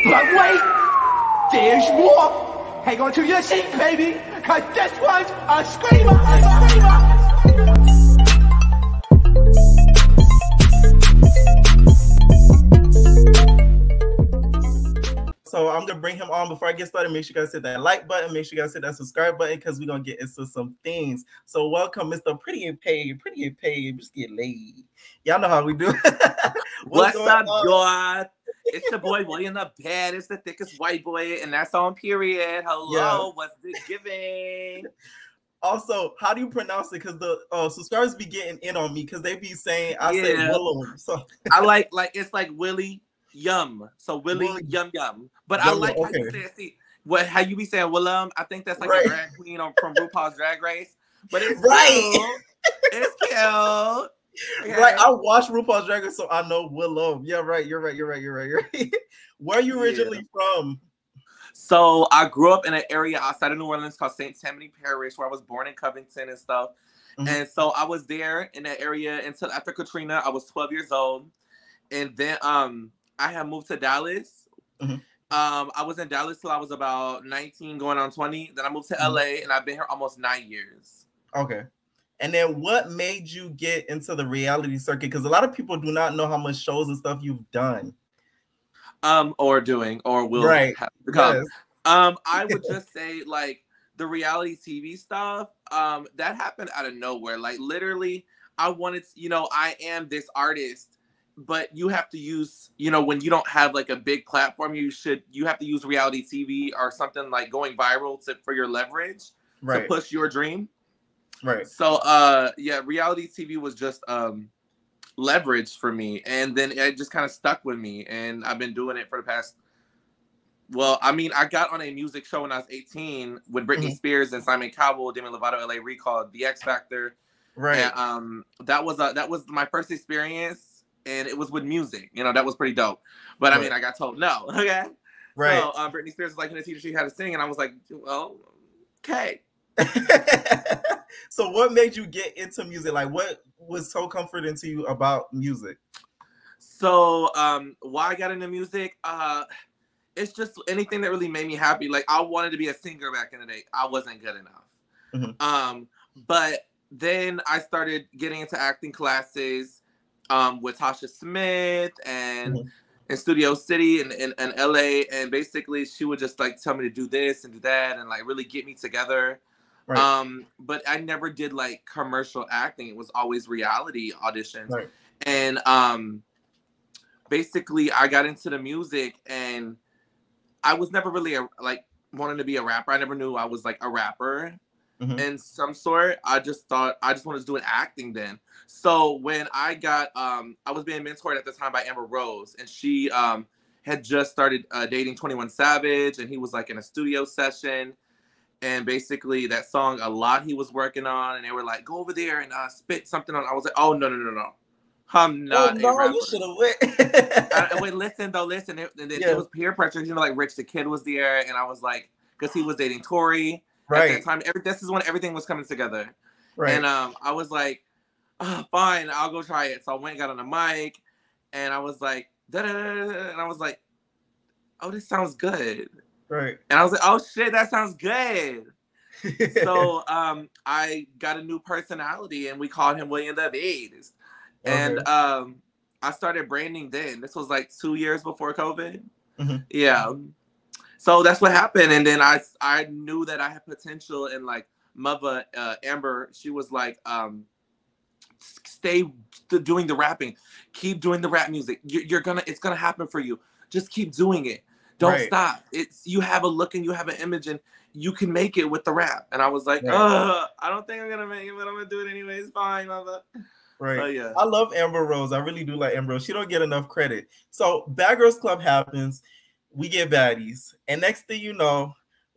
But wait, there's more. Hang on to your seat, baby, cause this one's a screamer, a screamer. So I'm gonna bring him on. Before I get started, make sure you guys hit that like button, make sure you guys hit that subscribe button, because we're gonna get into some things. So welcome, Mr. Pretty and Paid, just get laid. Y'all know how we do. What's up, God? It's your boy William the Baddest, the thickest white boy, and that's on period. Hello, What's the giving? Also, how do you pronounce it? Because the subscribers be getting in on me because they be saying I say Willem. So I like it's like Willie Yum. So Willie Yum Yum. But I like how you say it. See, how you be saying Willem? I think that's like a drag queen from RuPaul's Drag Race. But it's cute. It's cute. Okay. Right, I watched RuPaul's Drag Race, so I know Willem. Yeah, right. You're right. Where are you originally from? So I grew up in an area outside of New Orleans called St. Tammany Parish, where I was born in Covington and stuff. Mm-hmm. And so I was there in that area until after Katrina. I was 12 years old, and then I had moved to Dallas. Mm-hmm. I was in Dallas till I was about 19, going on 20. Then I moved to LA, and I've been here almost 9 years. Okay. And then what made you get into the reality circuit? Because a lot of people do not know how much shows and stuff you've done. Or doing, or will have to come. Yes. I would just say, like, the reality TV stuff, that happened out of nowhere. Like, literally, I wanted to, I am this artist, but you have to use, when you don't have, like, a big platform, you have to use reality TV or something like going viral for your leverage to push your dream. Right. So, reality TV was just leverage for me. And then it just kind of stuck with me. And I've been doing it for the past, I got on a music show when I was 18 with Britney Spears and Simon Cowell, Demi Lovato, LA Reid, called The X Factor. Right. And that was my first experience. And it was with music. That was pretty dope. But I mean, I got told no. Okay. Right. So Britney Spears was like in the teacher, she had to sing. And I was like, well, okay. So what made you get into music? Like, what was so comforting to you about music? So why I got into music, it's just anything that really made me happy. Like, I wanted to be a singer back in the day. I wasn't good enough. Mm-hmm. But then I started getting into acting classes with Tasha Smith and in Studio City in LA. And basically she would just like tell me to do this and do that and like really get me together. Right. But I never did like commercial acting. It was always reality auditions. Right. And basically I got into the music, and I was never really wanting to be a rapper. I never knew I was like a rapper in some sort. I just thought I just wanted to do an acting then. So when I got I was being mentored at the time by Amber Rose, and she had just started dating 21 Savage, and he was like in a studio session. And basically that song, A Lot, he was working on, and they were like, go over there and spit something on. I was like, oh, no. I'm not a rapper. You should have went. Wait, listen. It was peer pressure. Like Rich the Kid was there, and I was like, because he was dating Tori at that time. This is when everything was coming together. Right. And I was like, oh, fine, I'll go try it. So I went and got on the mic, and I was like, da-da-da-da-da, and I was like, oh, this sounds good. Right. And I was like, oh shit, that sounds good. So I got a new personality, and we called him William the Baddest. And I started branding then. This was like 2 years before COVID. Yeah. So that's what happened. And then I knew that I had potential, and like mother Amber, she was like, stay doing the rapping. Keep doing the rap music. It's gonna happen for you. Just keep doing it. Don't stop. You have a look and you have an image, and you can make it with the rap. And I was like, I don't think I'm gonna make it, but I'm gonna do it anyway. It's fine, mother. Right. So, yeah. I love Amber Rose. I really do like Amber Rose. She don't get enough credit. So Bad Girls Club happens. We get baddies. And next thing you know,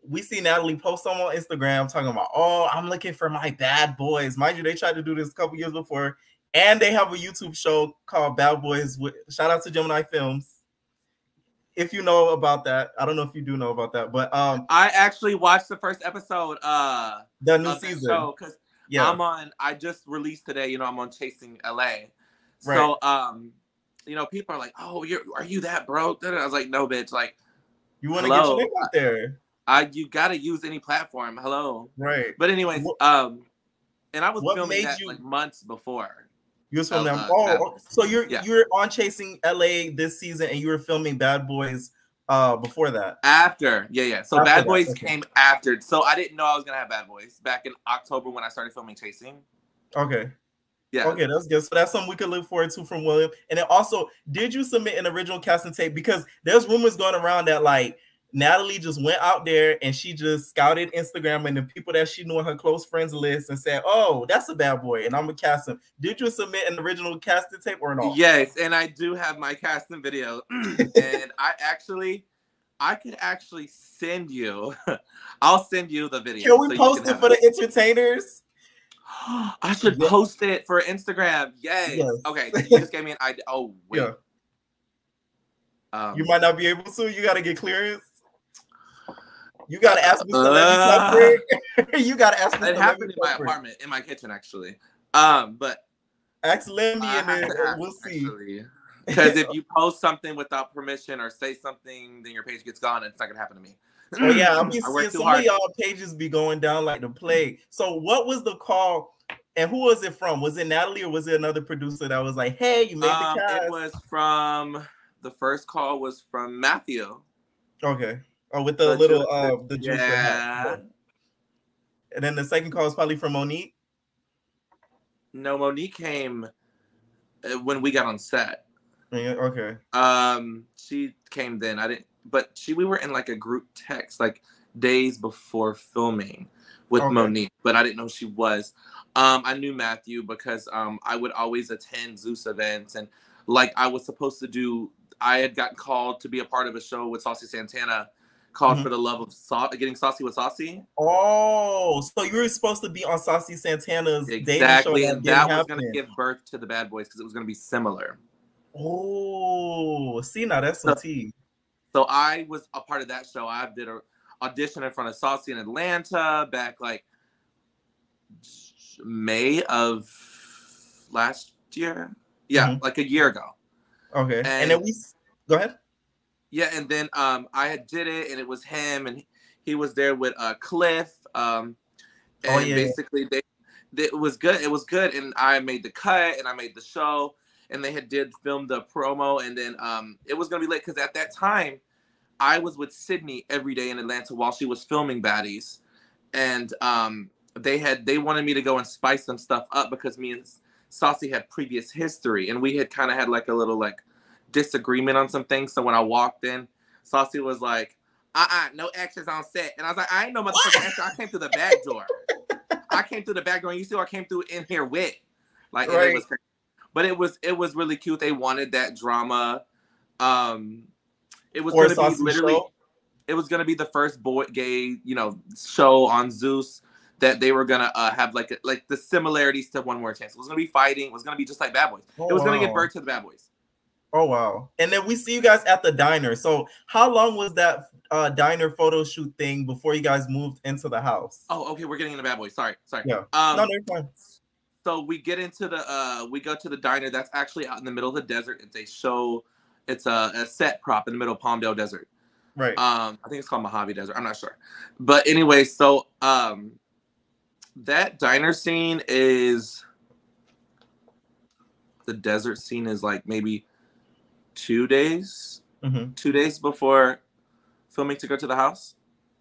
we see Natalie post something on Instagram talking about, oh, I'm looking for my bad boys. Mind you, they tried to do this a couple years before. And they have a YouTube show called Bad Boys. Shout out to Gemini Films. If you know about that. I don't know if you do know about that, but I actually watched the first episode the new season, because I just released today, I'm on Chasing LA. So people are like, oh, are you that broke? I was like, no, bitch, like You want to get your name out there. You gotta use any platform. Hello. Right. But anyways, and I was filming that like months before. You was filming them. So you're on Chasing LA this season, and you were filming Bad Boys before that. After, yeah. So Bad Boys came after. So I didn't know I was gonna have Bad Boys back in October when I started filming Chasing. Okay. Yeah. Okay, that's good. So that's something we could look forward to from William. And then also, did you submit an original casting tape? Because there's rumors going around that like Natalie just went out there and she just scouted Instagram and the people that she knew on her close friends list and said, "Oh, that's a bad boy, and I'm gonna cast him." Did you submit an original casting tape or not? Yes, and I do have my casting video, and I could actually send you. I'll send you the video. Can we post it for the entertainers? I should post it for Instagram. Yes. Okay. So you just gave me an idea. Oh wait. Yeah. You might not be able to. You got to get clearance. You got to ask me to let me cover. You got to ask me. It happened in my apartment, in my kitchen, actually. But ask Lemmy and then we'll see. Because if you post something without permission or say something, then your page gets gone. And it's not gonna happen to me. Oh yeah, I'm just seeing some of y'all pages be going down like the plague. So what was the call, and who was it from? Was it Natalie or was it another producer that was like, "Hey, you made the cast"? It was from the first call was from Matthew. Okay. Oh, with the little the juice. Yeah. And then the second call was probably from Monique. No, Monique came when we got on set. Yeah, okay. She came then. I didn't. But we were in like a group text like days before filming with Monique, but I didn't know she was. I knew Matthew because I would always attend Zeus events, and like I was supposed to do. I had gotten called to be a part of a show with Saucy Santana called For the Love of Getting Saucy with Saucy. Oh, so you were supposed to be on Saucy Santana's dating show, and that was going to give birth to the Bad Boys because it was going to be similar. Oh, see, now that's some tea. So I was a part of that show. I did an audition in front of Saucy in Atlanta back like May of last year. Yeah, like a year ago. Okay. And then go ahead. Yeah, and then I did it, and it was him, and he was there with Cliff. And basically it was good. It was good, and I made the cut, and I made the show, and they did film the promo, and then it was gonna be late because at that time I was with Sydney every day in Atlanta while she was filming Baddies, and they wanted me to go and spice some stuff up because me and Saucy had previous history, and we had kind of had like a little like disagreement on some things. So when I walked in, Saucy was like, no extras on set. And I was like, I ain't no motherfucking extra. I came through the back door. And you see what I came through in here with. Like, and it was crazy. But it was really cute. They wanted that drama. It was going to be literally, it was going to be the first gay, show on Zeus that they were going to have like the similarities to One More Chance. It was going to be fighting. It was going to be just like Bad Boys. It was going to give birth to the Bad Boys. Oh, wow. And then we see you guys at the diner. So how long was that diner photo shoot thing before you guys moved into the house? Oh, okay. We're getting into Bad Boys. Sorry. Yeah. No, you're fine. So we get into we go to the diner that's actually out in the middle of the desert. It's a show. It's a set prop in the middle of Palmdale Desert. Right. I think it's called Mojave Desert. I'm not sure. But anyway, so that diner scene is, the desert scene is like maybe 2 days, 2 days before filming to go to the house.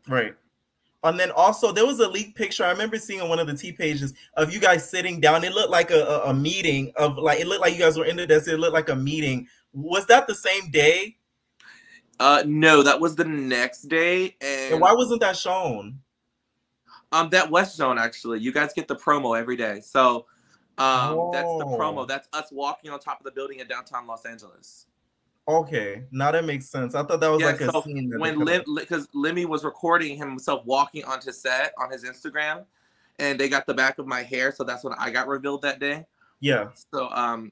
Right. And then also there was a leaked picture I remember seeing on one of the T pages of you guys sitting down. It looked like a meeting of like, it looked like you guys were in the desert. It looked like a meeting. Was that the same day? No, that was the next day. And why wasn't that shown? That was shown actually. You guys get the promo every day. So that's the promo. That's us walking on top of the building in downtown Los Angeles. Okay, now that makes sense. I thought that was like a scene. When because Lemmy was recording himself walking onto set on his Instagram, and they got the back of my hair, so that's when I got revealed that day. Yeah. So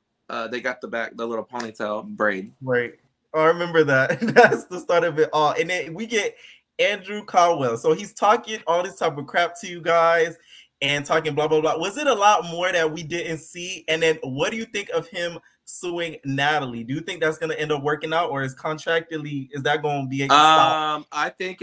they got the little ponytail braid. Right. Oh, I remember that. That's the start of it all. And then we get Andrew Caldwell. So he's talking all this type of crap to you guys and talking blah blah blah. Was it a lot more that we didn't see? And then what do you think of him suing Natalie. Do you think that's going to end up working out, or is that going to be a stop? I think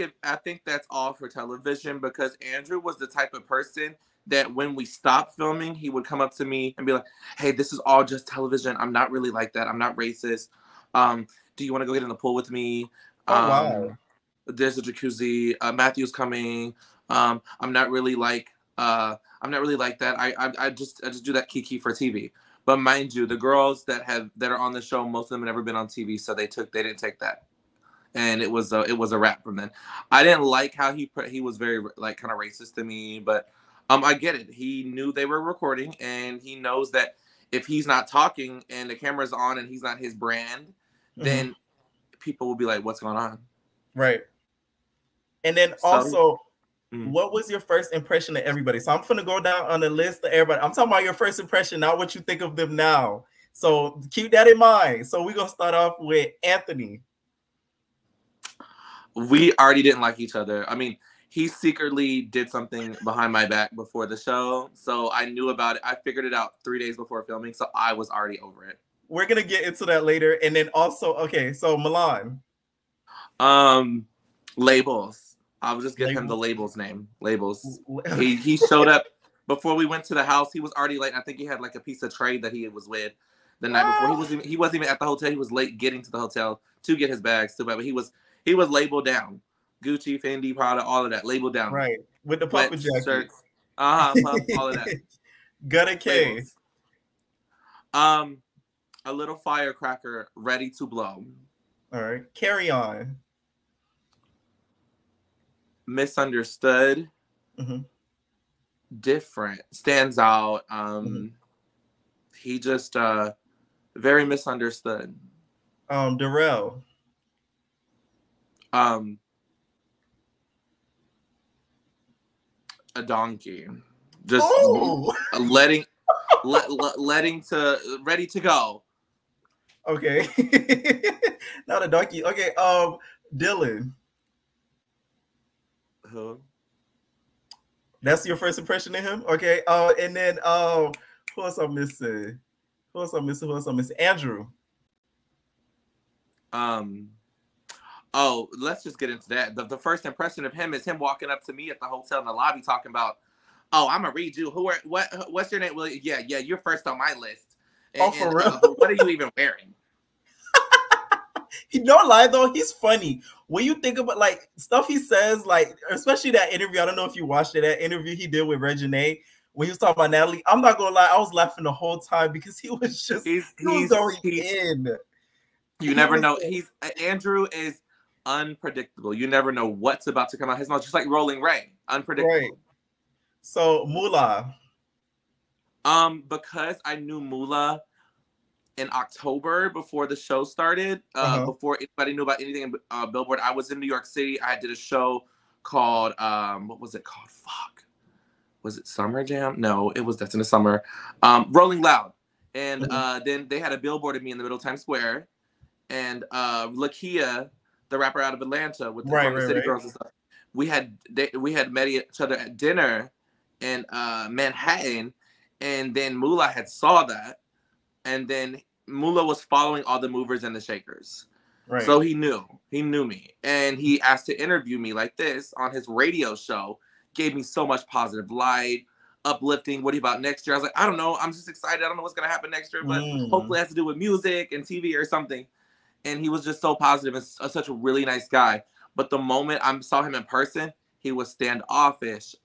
that's all for television, because Andrew was the type of person that when we stopped filming, he would come up to me and be like, "Hey, this is all just television. I'm not really like that. I'm not racist. Do you want to go get in the pool with me? Wow. There's a jacuzzi. Matthew's coming. I'm not really like that. I just do that kiki for TV." But mind you, the girls that are on the show, most of them have never been on TV, so they didn't take that, and it was a wrap from then. I didn't like how he was very like kind of racist to me, but I get it. He knew they were recording, and he knows that if he's not talking and the camera's on and he's not his brand, then people will be like, "What's going on?" Right. And then also, what was your first impression of everybody? So I'm going to go down on the list of everybody. I'm talking about your first impression, not what you think of them now. So keep that in mind. So we're going to start off with Anthony. We already didn't like each other. I mean, he secretly did something behind my back before the show. So I knew about it. I figured it out 3 days before filming. So I was already over it. We're going to get into that later. And then also, okay, so Milan. Labels. I'll just give him the Labels name. Labels. He showed up before we went to the house. He was already late. I think he had like a piece of trade that he was with the night before. He wasn't even at the hotel. He was late getting to the hotel to get his bags. But he was labeled down. Gucci, Fendi, Prada, all of that labeled down. Right. With the puffer jacket. Puff, all of that. Gutta K. A little firecracker ready to blow. All right. Carry on. Misunderstood. Different. Stands out. He just very misunderstood. Darrell. A donkey. Just ready to go. Okay. Not a donkey. Okay. Dylan. Who? That's your first impression of him? Okay. And then who else I'm missing? Andrew. Let's just get into that. The first impression of him is him walking up to me at the hotel in the lobby talking about, "Oh, I'm gonna read you. What's your name?" Well, yeah, you're first on my list. For real? What are you even wearing? He don't lie though. He's funny. When you think about like stuff he says, like especially that interview. I don't know if you watched it. That interview he did with Reginae when he was talking about Natalie. I'm not gonna lie. I was laughing the whole time because he was just he's in. You never know. Andrew is unpredictable. You never know what's about to come out his mouth. Just like Rolling Ray, unpredictable. Right. So Moolah. Because I knew Moolah in October before the show started, before anybody knew about anything in Billboard. I was in New York City. I did a show called what was it called? Was it Summer Jam? No, that's in the summer. Rolling Loud. And then they had a billboard of me in the middle of Times Square. And Lakia, the rapper out of Atlanta with the City Girls and stuff, we had met each other at dinner in Manhattan, and then Moolah had saw that, and then Moolah was following all the movers and the shakers. Right. So he knew me, and he asked to interview me like this on his radio show. Gave me so much positive light, uplifting. What are you about next year? I was like, I don't know. I'm just excited. I don't know what's gonna happen next year, but hopefully it has to do with music and TV or something. And he was just so positive and such a really nice guy. But the moment I saw him in person, he was standoffish,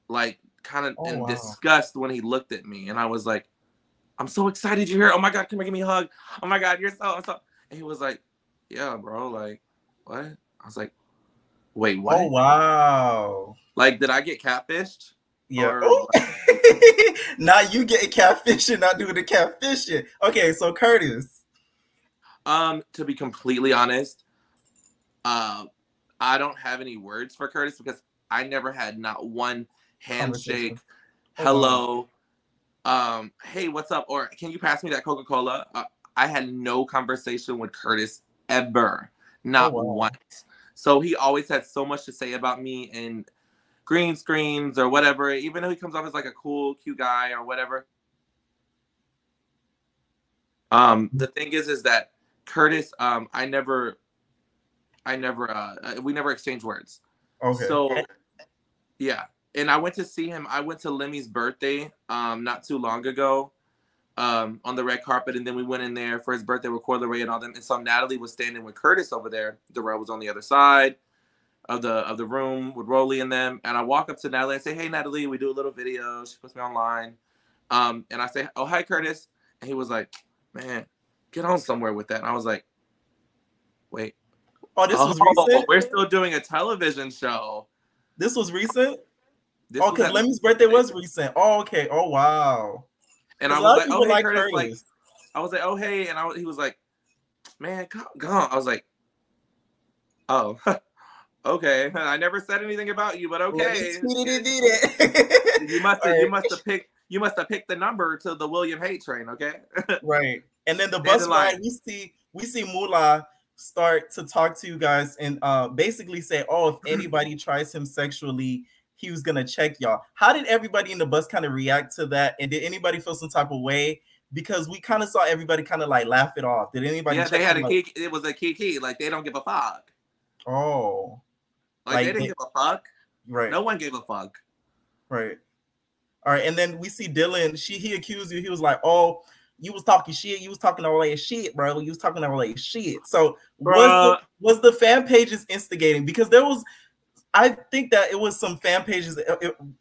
like kind of in disgust when he looked at me. And I was like, I'm so excited you're here. Oh my God, come here, give me a hug. Oh my God, you're so. And he was like, yeah, bro, like, what? I was like, wait, what? Oh, wow. Like, did I get catfished? Yeah. Now you getting catfishing, not doing the catfishing. Okay, so Curtis. To be completely honest, I don't have any words for Curtis because I never had not one handshake, hello, hey, what's up? Or can you pass me that Coca-Cola? I had no conversation with Curtis ever, not once. So he always had so much to say about me in green screens or whatever, even though he comes off as like a cool, cute guy or whatever. The thing is that Curtis, we never exchanged words. Okay. So yeah. And I went to see him. I went to Lemmy's birthday not too long ago on the red carpet. And then we went in there for his birthday with Coil Ray and all them. And so Natalie was standing with Curtis over there. Darrell was on the other side of the room with Rolly and them. And I walk up to Natalie and say, hey, Natalie, we do a little video. She puts me online. And I say, oh, hi, Curtis. And he was like, man, get on somewhere with that. And I was like, wait. Oh, this was recent? We're still doing a television show. This was recent? Because Lemmy's birthday was recent. Oh, okay. Oh, wow. And I was like, oh, hey, Curtis. Like, I was like, oh, hey. And he was like, man, go on. I was like, oh, okay. I never said anything about you, but okay. You must have picked the number to the William Haight train, okay? Right. And then the bus ride, we see Moolah start to talk to you guys and basically say, oh, if anybody tries him sexually, he was gonna check y'all. How did everybody in the bus kind of react to that? And did anybody feel some type of way? Because we kind of saw everybody kind of like laugh it off. Did anybody? Yeah, they had a key. It was a key. Like they don't give a fuck. Oh, like they didn't give a fuck. Right. No one gave a fuck. Right. All right. And then we see Dylan. He accused you. He was like, oh, you was talking shit. You was talking all that shit, bro. You was talking all that shit. So was the fan pages instigating? Because there was. I think that it was some fan pages.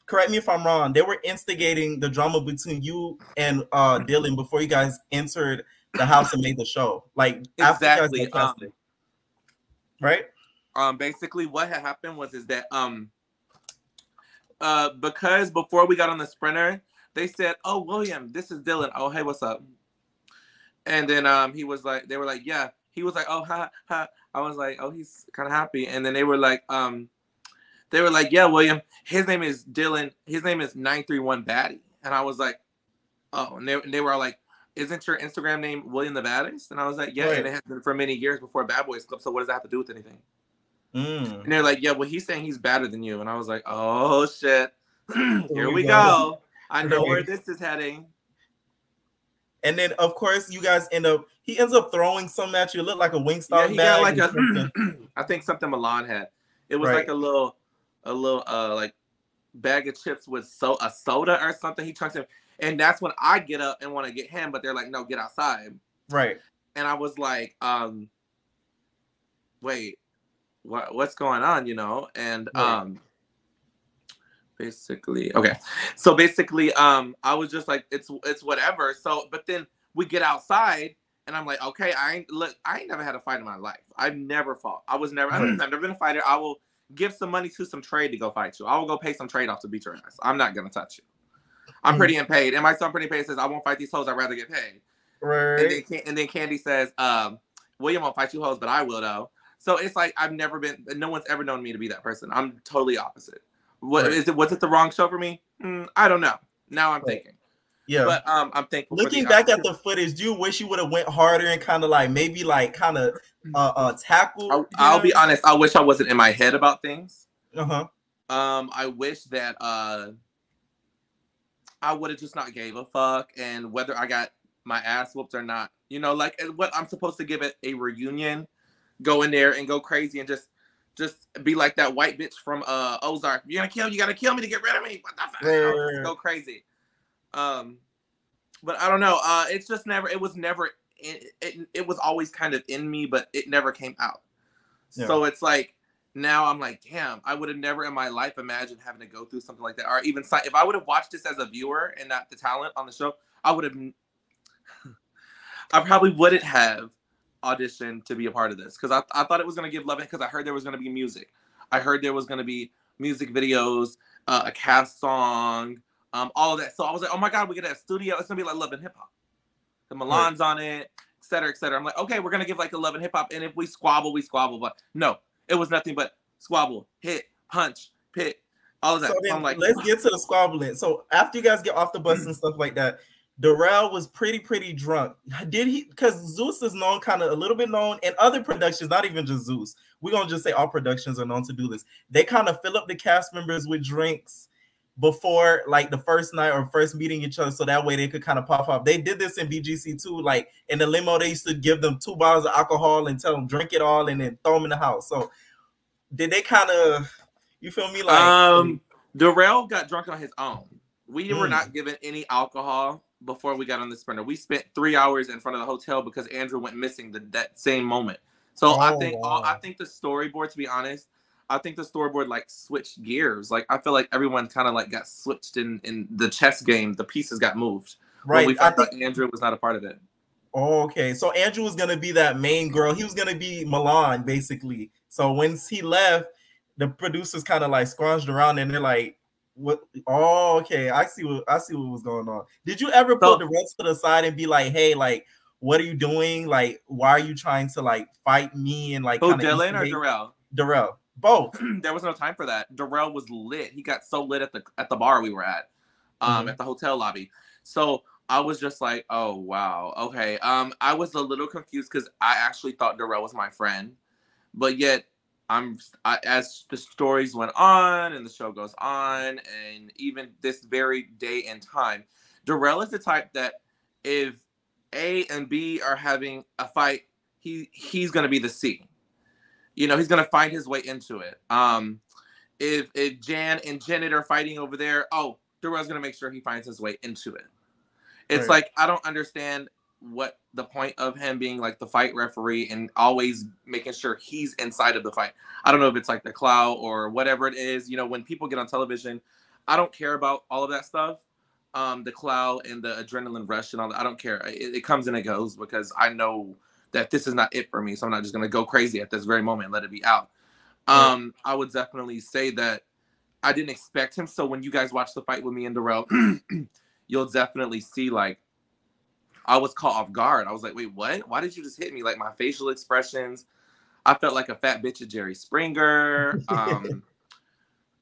Correct me if I'm wrong. They were instigating the drama between you and Dylan before you guys entered the house and made the show. Like exactly, right? Basically, what had happened was that because before we got on the Sprinter, they said, "Oh, William, this is Dylan. Oh, hey, what's up?" And then he was like, they were like, "Yeah." He was like, "Oh, ha ha." I was like, "Oh, he's kind of happy." And then they were like, yeah, William, his name is Dylan. His name is 931 Baddie. And I was like, oh, and they were like, isn't your Instagram name William the Baddest? And I was like, yeah, right. And it has been for many years before Bad Boys Club. So what does that have to do with anything? And they're like, yeah, well, he's saying he's badder than you. And I was like, oh, shit. Here we go. I know where this is heading. And then, of course, you guys he ends up throwing something at you. It looked like a Wingstop he bag. Got like I think something Milan had. It was like a little like bag of chips with a soda or something. He chucks him, and that's when I get up and want to get him, but they're like, no, get outside. Right. And I was like, wait, what's going on, you know? And basically, okay. So basically, I was just like, it's whatever. So, but then we get outside and I'm like, okay, I ain't never had a fight in my life. I've never fought. I've never been a fighter. I will give some money to some trade to go fight you. I will go pay some trade off to beat your ass. I'm not gonna touch you. I'm pretty unpaid. And my son pretty paid says, I won't fight these hoes. I'd rather get paid. Right. And then Candy says, William won't fight you hoes, but I will though. So it's like no one's ever known me to be that person. I'm totally opposite. Was it the wrong show for me? I don't know. Now I'm thinking. Yeah. But I'm thankful. Looking back at the footage, do you wish you would have went harder and kind of like maybe like kind of tackle? I'll be honest. I wish I wasn't in my head about things. I wish that I would have just not gave a fuck, and whether I got my ass whooped or not, you know, like what I'm supposed to give it a reunion, go in there and go crazy and just be like that white bitch from Ozark. You're gonna kill me, you gotta kill me to get rid of me. What the fuck? Just go crazy. But I don't know. It's just never. It was never. It was always kind of in me, but it never came out. Yeah. So it's like now I'm like, damn, I would have never in my life imagined having to go through something like that. Or even if I would have watched this as a viewer and not the talent on the show, I would have. I probably wouldn't have auditioned to be a part of this because I thought it was going to give love because I heard there was going to be music. I heard there was going to be music videos, a cast song. All of that. So I was like, oh my God, we get a studio. It's gonna be like Love and Hip Hop. The Milan's on it, et cetera, et cetera. I'm like, okay, we're gonna give like a Love and Hip Hop. And if we squabble, we squabble. But no, it was nothing but squabble, hit, punch, pick, all of that. So I'm like, let's get to the squabbling. So after you guys get off the bus and stuff like that, Darrell was pretty drunk. Did he? Because Zeus is known, kind of a little bit known, and other productions, not even just Zeus. We're gonna just say all productions are known to do this. They kind of fill up the cast members with drinks. before like the first night or first meeting each other, so that way they could kind of pop off. They did this in BGC too. Like in the limo, they used to give them 2 bottles of alcohol and tell them drink it all and then throw them in the house. So did they kind of, you feel me? Like Darrell got drunk on his own. We were not given any alcohol before we got on the Sprinter. We spent 3 hours in front of the hotel because Andrew went missing that same moment. So I think the storyboard, to be honest, I think the storyboard like switched gears. Like I feel like everyone kind of like got switched in the chess game. The pieces got moved. Right. We found out Andrew was not a part of it. Oh, okay. So Andrew was gonna be that main girl. He was gonna be Milan, basically. So once he left, the producers kind of like scrounged around and they're like, "What? Oh, okay. I see what was going on." Did you ever put the rest to the side and be like, "Hey, like, what are you doing? Like, why are you trying to like fight me?" And like, Dylan or Darrell? Darrell. Both. There was no time for that. Darrell was lit. He got so lit at the bar we were at the hotel lobby. So I was just like, oh wow, okay. I was a little confused because I actually thought Darrell was my friend, but yet as the stories went on and the show goes on, and even this very day and time, Darrell is the type that if A and B are having a fight, he's gonna be the C. You know, he's gonna find his way into it. If Jan and Janet are fighting over there, Darrell's gonna make sure he finds his way into it. It's like, I don't understand what the point of him being like the fight referee and always making sure he's inside of the fight. I don't know if it's like the clout or whatever it is. You know, when people get on television, I don't care about all of that stuff. The clout and the adrenaline rush and all that. I don't care. It comes and it goes because I know that this is not it for me. So I'm not just going to go crazy at this very moment and let it be out. I would definitely say that I didn't expect him. So when you guys watch the fight with me and Darrell, you'll definitely see like, I was caught off guard. I was like, wait, what? Why did you just hit me? Like my facial expressions. I felt like a fat bitch at Jerry Springer.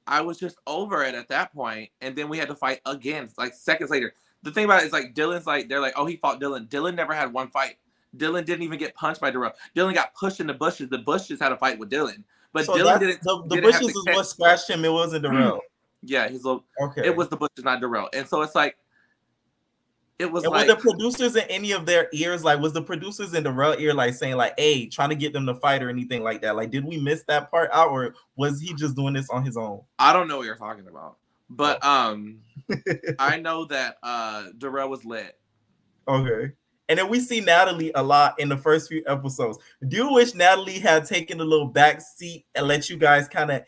I was just over it at that point. And then we had to fight again, like seconds later. The thing about it is like, Dylan's like, they're like, oh, he fought Dylan. Dylan never had one fight. Dylan didn't even get punched by Darrell. Dylan got pushed in the bushes. The bushes had a fight with Dylan. But so Dylan didn't. The bushes is what scratched him. It wasn't Darrell. Yeah, it was the bushes, not Darrell. And so it's like, was the producers in any of their ears, like was the producers in Darrell's ear like saying like, hey, trying to get them to fight or anything like that? Like, did we miss that part out, or was he just doing this on his own? I don't know what you're talking about. But I know that Darrell was lit. Okay. And then we see Natalie a lot in the first few episodes. Do you wish Natalie had taken a little back seat and let you guys kind of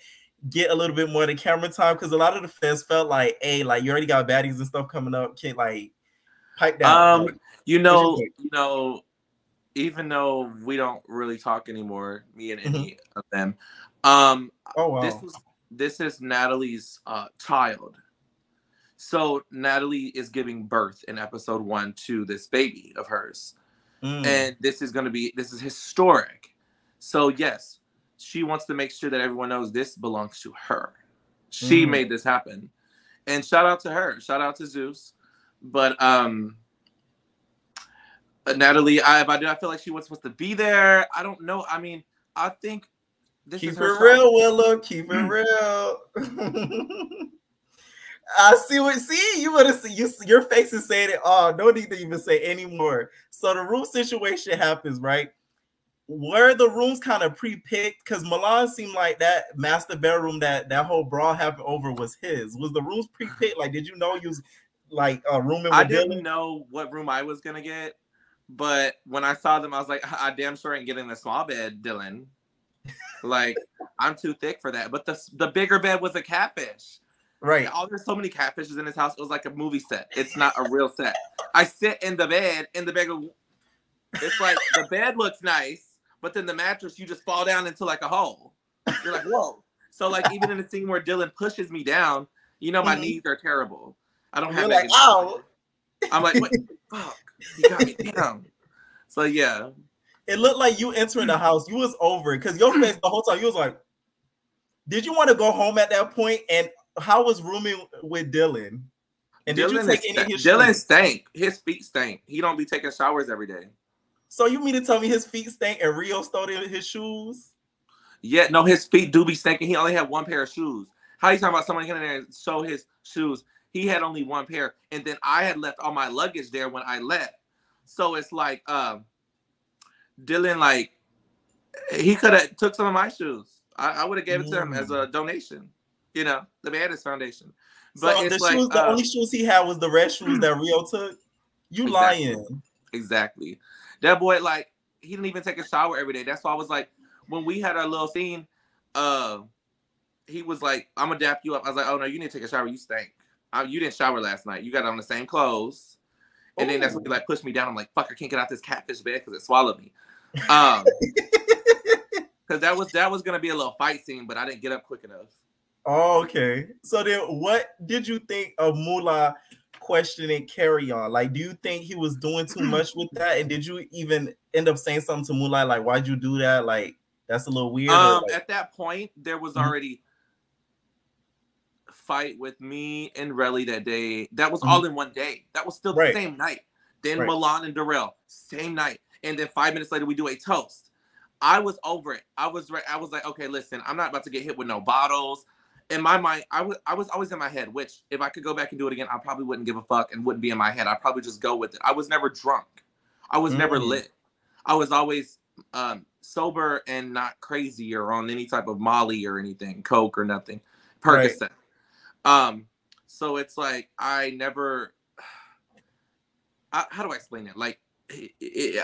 get a little bit more of the camera time? Because a lot of the fans felt like, hey, like you already got baddies and stuff coming up. Can't like pipe down. Like, even though we don't really talk anymore, me and any of them. Oh wow. This is Natalie's child. So Natalie is giving birth in episode 1 to this baby of hers. And this is historic. So yes, she wants to make sure that everyone knows this belongs to her. She made this happen. And shout out to her. Shout out to Zeus. But Natalie, I feel like she was supposed to be there. I don't know. I mean, I think this keep is her it real, Willow. Keep it real. I see you would have seen your face is saying it all. No need to even say anymore. So the room situation happens, right? Were the rooms kind of pre-picked? Because Milan seemed like that master bedroom that whole brawl happened over was his. Was the rooms pre-picked? Like, did you know you was like rooming with I didn't know what room I was gonna get, but when I saw them, I was like, I damn sure ain't getting the small bed, Dylan. Like, I'm too thick for that. But the bigger bed was a catfish. Right. There's so many catfishes in this house. It was like a movie set. It's not a real set. I sit in the bed, and the bed goes, it's like the bed looks nice, but then the mattress, you just fall down into like a hole. You're like, whoa. So like even in the scene where Dylan pushes me down, you know my knees are terrible. I don't have like, ow. I'm like, what? Fuck. You got me down. So yeah. It looked like you entering the house. You was over it because your face the whole time. You was like, did you want to go home at that point? And how was rooming with Dylan? And did you take any of his Dylan stank. His feet stank. He don't be taking showers every day. So you mean to tell me his feet stank and Rio stole his shoes? Yeah, no, his feet do be stinking. He only had one pair of shoes. How you talking about someone getting there and show his shoes? He had only one pair, and then I had left all my luggage there when I left. So it's like Dylan, like he could have took some of my shoes. I would have gave it to him as a donation. You know, the Baddest Foundation. But so it's the like, shoes, the only shoes he had was the red shoes that Rio took. You lying? Exactly. That boy, like, he didn't even take a shower every day. That's why I was like, when we had our little scene, he was like, "I'm gonna dap you up." I was like, "Oh no, you need to take a shower. You stink. You didn't shower last night. You got on the same clothes." And then that's when he like pushed me down. I'm like, "Fuck, I can't get out this catfish bed because it swallowed me." Because that was gonna be a little fight scene, but I didn't get up quick enough. Oh, okay. So then, what did you think of Moolah questioning Carry On? Like, do you think he was doing too much with that? And did you even end up saying something to Moolah? Like, why'd you do that? Like, that's a little weird. Like... At that point, there was already fight with me and Relly that day. That was all in one day. That was still the same night. Then Milan and Darrell, same night. And then 5 minutes later, we do a toast. I was over it. I was like, okay, listen, I'm not about to get hit with no bottles. In my mind, I was always in my head, which if I could go back and do it again, I probably wouldn't give a fuck and wouldn't be in my head. I'd probably just go with it. I was never drunk. I was never lit. I was always sober and not crazy or on any type of Molly or anything, Coke or nothing, Percocet. So it's like I never. How do I explain it? Like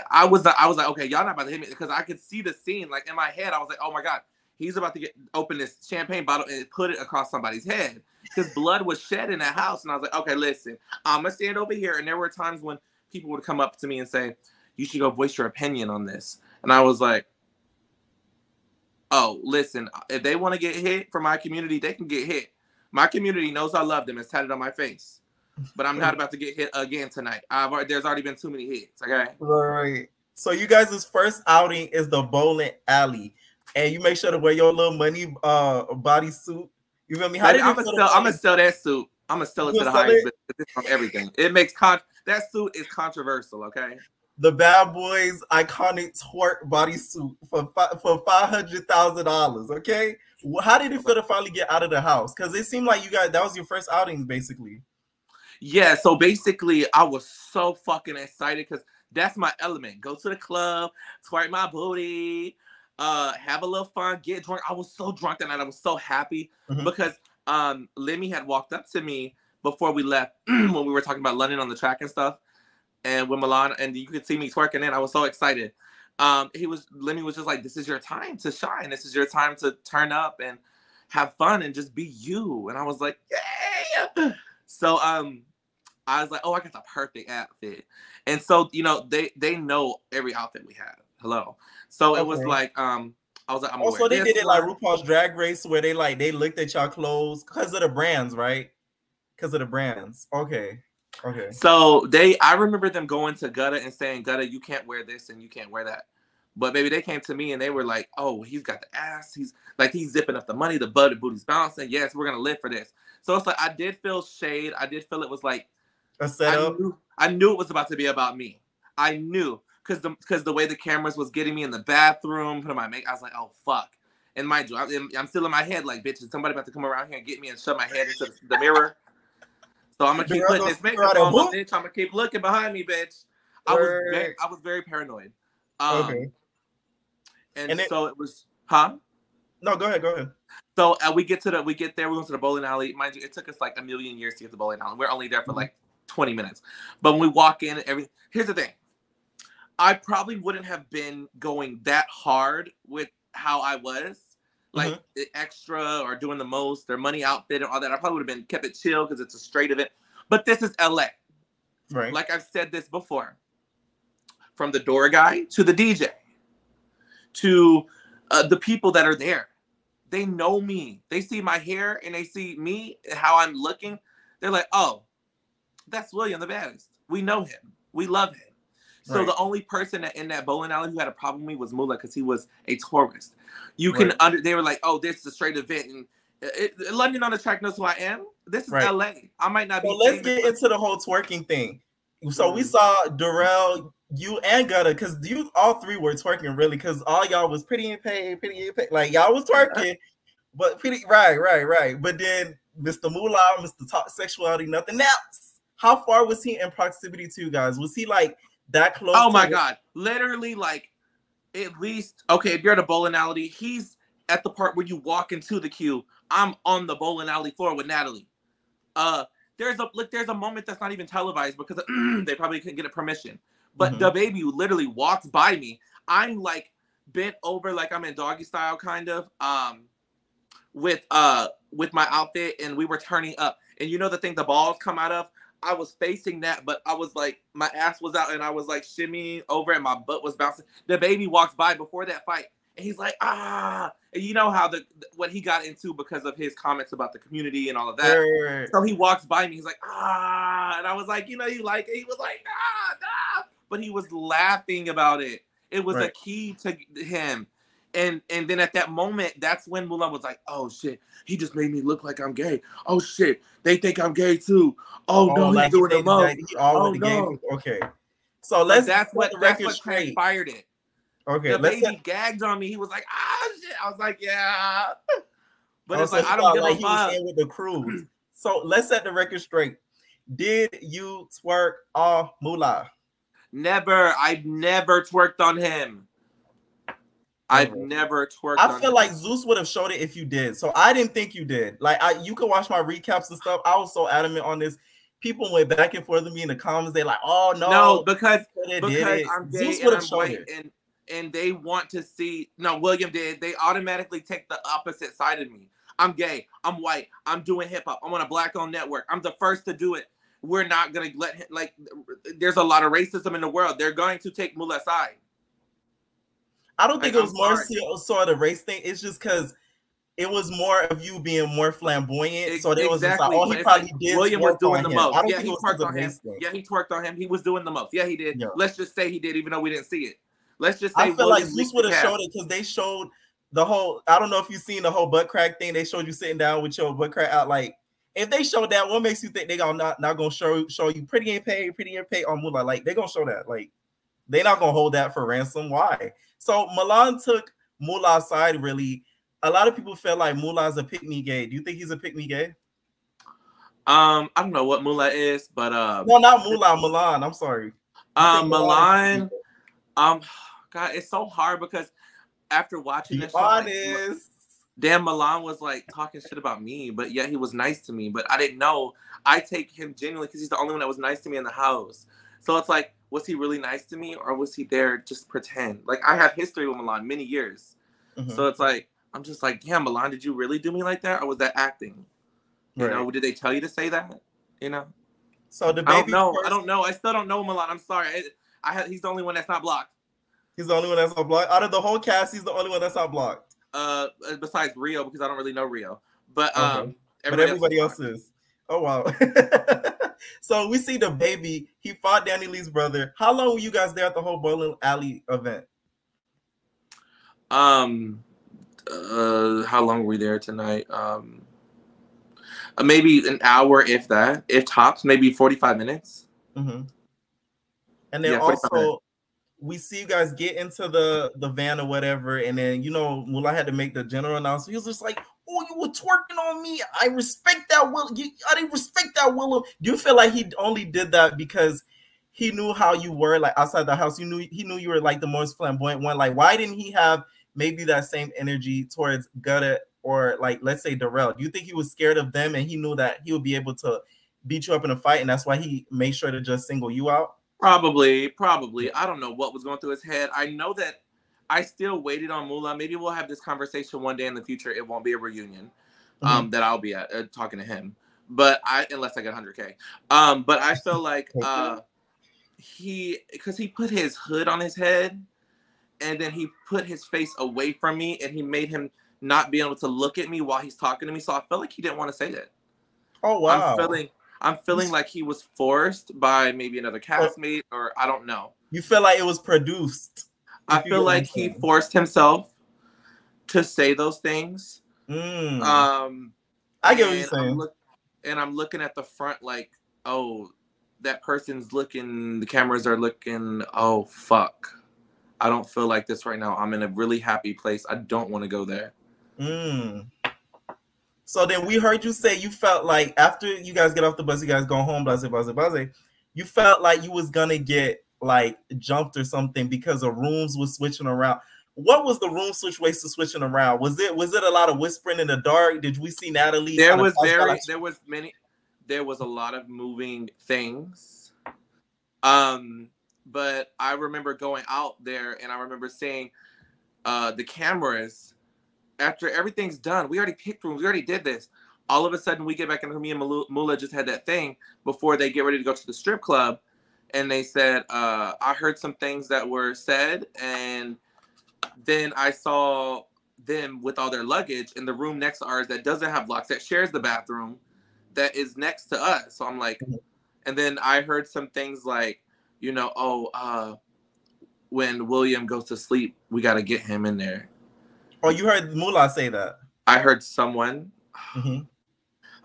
I was like, okay, y'all not about to hit me because I could see the scene. Like in my head, I was like, oh my god, he's about to open this champagne bottle and put it across somebody's head because blood was shed in that house. And I was like, okay, listen, I'm gonna stand over here. And there were times when people would come up to me and say, you should go voice your opinion on this. And I was like, oh, listen, if they want to get hit for my community, they can get hit. My community knows I love them. It's tatted on my face. But I'm not about to get hit again tonight. There's already been too many hits, okay? Right. So you guys' first outing is the bowling alley. And you make sure to wear your little money bodysuit. You feel me? I'm gonna sell that suit. I'm gonna sell it to the highest bid. It's from everything. It makes that suit is controversial, okay? The Bad Boys iconic twerk bodysuit for $500,000. Okay, how did it feel to finally get out of the house? Because it seemed like you guys that was your first outing, basically. Yeah. So basically, I was so fucking excited because that's my element. Go to the club, twerk my booty, have a little fun, get drunk. I was so drunk that night. I was so happy because Lemmy had walked up to me before we left when we were talking about London on the track and stuff. And with Milan, and you could see me twerking in. I was so excited. Lemmy was just like, this is your time to shine. This is your time to turn up and have fun and just be you. And I was like, yeah. So I was like, oh, I got the perfect outfit. And so, you know, they know every outfit we have. Hello. So it was like, I was like, I'm also they did it like RuPaul's Drag Race where they looked at y'all clothes because of the brands, right? Because of the brands. Okay. So I remember them going to Gutta and saying, Gutta, you can't wear this and you can't wear that. But baby, they came to me and they were like, oh, he's got the ass. He's zipping up the money. The booty's bouncing. Yes, we're going to live for this. So it's like, I did feel shade. I did feel it was like a setup. I knew it was about to be about me. I knew because the way the cameras was getting me in the bathroom, putting my makeup, I was like, oh, fuck. And mind you, I'm still in my head like, bitch, is somebody about to come around here and get me and shove my head into the mirror? So I'm gonna keep putting this makeup on, bitch. I'm gonna keep looking behind me, bitch. I was very paranoid. Okay. And so it was, huh? No, go ahead. So we get there. We went to the bowling alley. Mind you, it took us like a million years to get to the bowling alley. We're only there for like 20 minutes. But when we walk in, here's the thing. I probably wouldn't have been going that hard with how I was. Like the extra or doing the most, their money outfit and all that. I probably would have been kept it chill because it's a straight event. But this is LA. Right. Like I've said this before. From the door guy to the DJ to the people that are there. They know me. They see my hair and they see me and how I'm looking. They're like, oh, that's William the Baddest. We know him. We love him. So the only person in that bowling alley who had a problem with me was Moolah because he was a tourist. You can they were like, oh, this is a straight event. And London on the track knows who I am. This is LA. I might not be. So let's get into the whole twerking thing. So we saw Darrell, you and Gutta, because you all three were twerking really, because all y'all was pretty and paid. Like y'all was twerking. But pretty right. But then Mr. Moolah, Mr. Talk Sexuality, nothing else. How far was he in proximity to you guys? Was he like that close? Oh my God. Literally like at least, okay, if you're at a bowling alley, he's at the part where you walk into the queue. I'm on the bowling alley floor with Natalie. There's a moment that's not even televised because they probably couldn't get a permission. But the baby literally walks by me. I'm like bent over like I'm in doggy style kind of with my outfit, and we were turning up. And you know the thing the balls come out of? I was facing that, but I was like, my ass was out and I was like shimmying over and my butt was bouncing. The baby walks by before that fight and he's like, ah. And you know how what he got into because of his comments about the community and all of that. Right. So he walks by me, he's like, ah. And I was like, you know, you like it? He was like, nah. But he was laughing about it. It was a key to him. And then at that moment, that's when Mulan was like, oh shit, he just made me look like I'm gay. Oh shit, they think I'm gay too. Oh no, he's doing the most. Oh no. Okay. So that's what transpired it. Okay. The baby gagged on me. He was like, ah shit. I was like, yeah. But it's like, I don't give a fuck. He was in with the crew. So let's set the record straight. Did you twerk on Moolah? Never. I've never twerked on him. I've never twerked on him. I feel like Zeus would have showed it if you did. So I didn't think you did. Like you could watch my recaps and stuff. I was so adamant on this. People went back and forth with me in the comments. They're like, oh no. No, because I'm gay and I'm white and they want to see. No, William did. They automatically take the opposite side of me. I'm gay. I'm white. I'm doing hip hop. I'm on a black-owned network. I'm the first to do it. We're not going to let him, like, there's a lot of racism in the world. They're going to take Mullah's side. I don't think it was more sort of race thing. It's just because it was more of you being more flamboyant. So there was just like, oh, he probably did. William was doing the most. Yeah, he twerked on him. Yeah, he twerked on him. He was doing the most. Yeah, he did. Yeah. Let's just say he did, even though we didn't see it. Let's just say I feel like Zeus would have showed it because they showed the whole. I don't know if you've seen the whole butt crack thing. They showed you sitting down with your butt crack out. Like, if they showed that, what makes you think they not gonna show you pretty ain't paid on Moolah? Like, they gonna show that. Like, they not gonna hold that for ransom. Why? So Milan took Mullah's side, really. A lot of people feel like Mullah's a pick-me gay. Do you think he's a pick-me gay? I don't know what Moolah is, but no, not Moolah, Milan. I'm sorry. Milan. God, it's so hard because after watching this show, damn, Milan was like talking shit about me, but yet he was nice to me. But I didn't know. I take him genuinely because he's the only one that was nice to me in the house. So it's like, was he really nice to me, or was he there just pretend? Like, I have history with Milan, many years. So it's like, I'm just like, yeah, Milan, did you really do me like that, or was that acting? You know, did they tell you to say that? You know. So the baby. I don't know. I still don't know Milan. I'm sorry. He's the only one that's not blocked. He's the only one that's not blocked. Out of the whole cast, he's the only one that's not blocked. Besides Rio, because I don't really know Rio. But everybody else is. Oh wow. So we see the baby. He fought Danny Lee's brother. How long were you guys there at the whole bowling alley event? How long were we there tonight? Maybe an hour, if that. If tops, maybe 45 minutes. And then also, we see you guys get into the van or whatever, and then, you know, Moolah had to make the general announcement. He was just like, oh, you were twerking on me. I respect that, Will. I didn't respect that, Willow. Do you feel like he only did that because he knew how you were, like, outside the house? He knew you were, like, the most flamboyant one. Like, why didn't he have maybe that same energy towards Gutta or, like, let's say Darrell? Do you think he was scared of them and he knew that he would be able to beat you up in a fight, and that's why he made sure to just single you out? Probably. I don't know what was going through his head. I know that I still waited on Moolah. Maybe we'll have this conversation one day in the future. It won't be a reunion that I'll be at talking to him. But unless I get 100K. But I feel like because he put his hood on his head, and then he put his face away from me, and he made him not be able to look at me while he's talking to me. So I felt like he didn't want to say that. Oh wow. I'm feeling like he was forced by maybe another castmate, or I don't know. You feel like it was produced. I feel like he forced himself to say those things. I get what you're saying. I'm looking at the front like, oh, that person's looking, the cameras are looking, oh, fuck. I don't feel like this right now. I'm in a really happy place. I don't want to go there. So then we heard you say you felt like after you guys get off the bus, you guys go home, blah, blah, blah, blah. You felt like you was gonna get like jumped or something because the rooms was switching around. What was the room situation switching around? Was it a lot of whispering in the dark? Did we see Natalie? There was a lot of moving things. But I remember going out there and I remember seeing the cameras. After everything's done, we already picked rooms, we already did this. All of a sudden we get back into, me and Moolah just had that thing before they get ready to go to the strip club. And they said, I heard some things that were said, and then I saw them with all their luggage in the room next to ours that doesn't have locks, that shares the bathroom, that is next to us. So I'm like, and then I heard some things like, you know, when William goes to sleep, we got to get him in there. Oh, you heard Moolah say that? I heard someone. I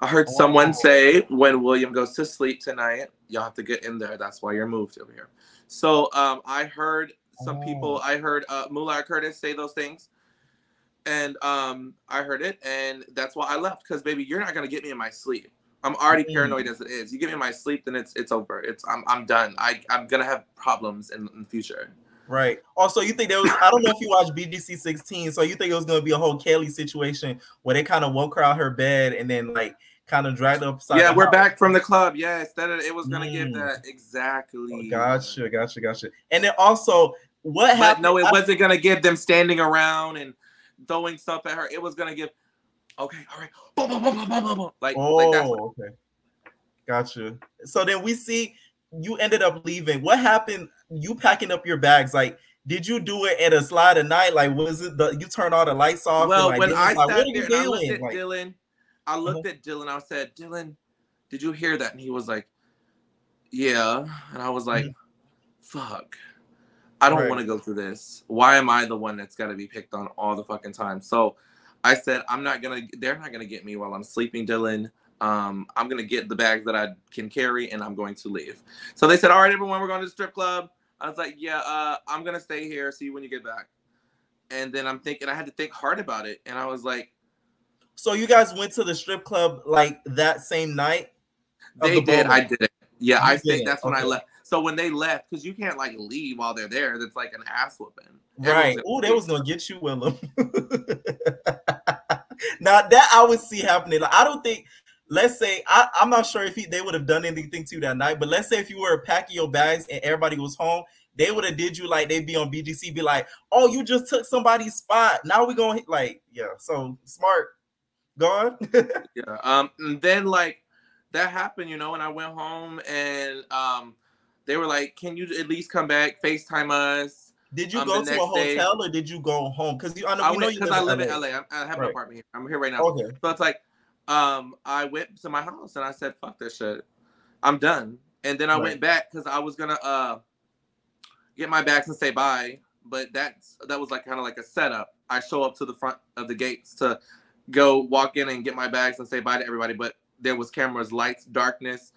heard someone say, when William goes to sleep tonight, y'all have to get in there. That's why you're moved over here. So I heard some people. I heard Moolah Curtis say those things, and I heard it, and that's why I left. Because baby, you're not gonna get me in my sleep. I'm already paranoid as it is. You get me in my sleep, then it's over. I'm done. I'm gonna have problems in the future. Right. Also, you think there was, I don't know if you watched BGC 16, so you think it was going to be a whole Kelly situation where they kind of woke her out her bed and then like kind of dragged her upside. Yeah, we're back from the club. Yes, it was going to give that. Exactly. Oh, gotcha. And then also, what happened? No, it wasn't going to give them standing around and throwing stuff at her. It was going to give, okay, all right. Boom, boom, boom, boom, boom, boom. Like that's what, okay. Gotcha. So then we see you ended up leaving. What happened? You packing up your bags, like, did you do it at a slide of night? Like, was it you turned all the lights off? Well, and, when I like, sat there and I looked at Dylan, I said, Dylan, did you hear that? And he was like, yeah. And I was like, fuck, I don't want to go through this. Why am I the one that's got to be picked on all the fucking time? So I said, they're not gonna get me while I'm sleeping, Dylan. I'm gonna get the bags that I can carry and I'm going to leave. So they said, all right, everyone, we're going to the strip club. I was like, yeah, I'm gonna stay here, see you when you get back. And then I'm thinking, I had to think hard about it, and I was like, so you guys went to the strip club like that same night? They did. I didn't. Yeah, I think that's when I left. So when they left, because you can't like leave while they're there, that's like an ass whooping. Right. Oh, they was gonna get you, Willem. Now that I would see happening. Like, I don't think. Let's say I'm not sure if they would have done anything to you that night, but let's say if you were packing your bags and everybody was home, they would have did you like they'd be on BGC, be like, "Oh, you just took somebody's spot. Now we gonna hit like, yeah." So smart. Go on. Yeah. And then like that happened, you know, and I went home and they were like, "Can you at least come back, FaceTime us?" Did you go to a hotel or did you go home? Because I live in LA. I have an apartment here. I'm here right now. Okay. So it's like. I went to my house and I said, fuck this shit. I'm done. And then I went back because I was gonna get my bags and say bye. But that was like kind of like a setup. I show up to the front of the gates to go walk in and get my bags and say bye to everybody. But there was cameras, lights, darkness.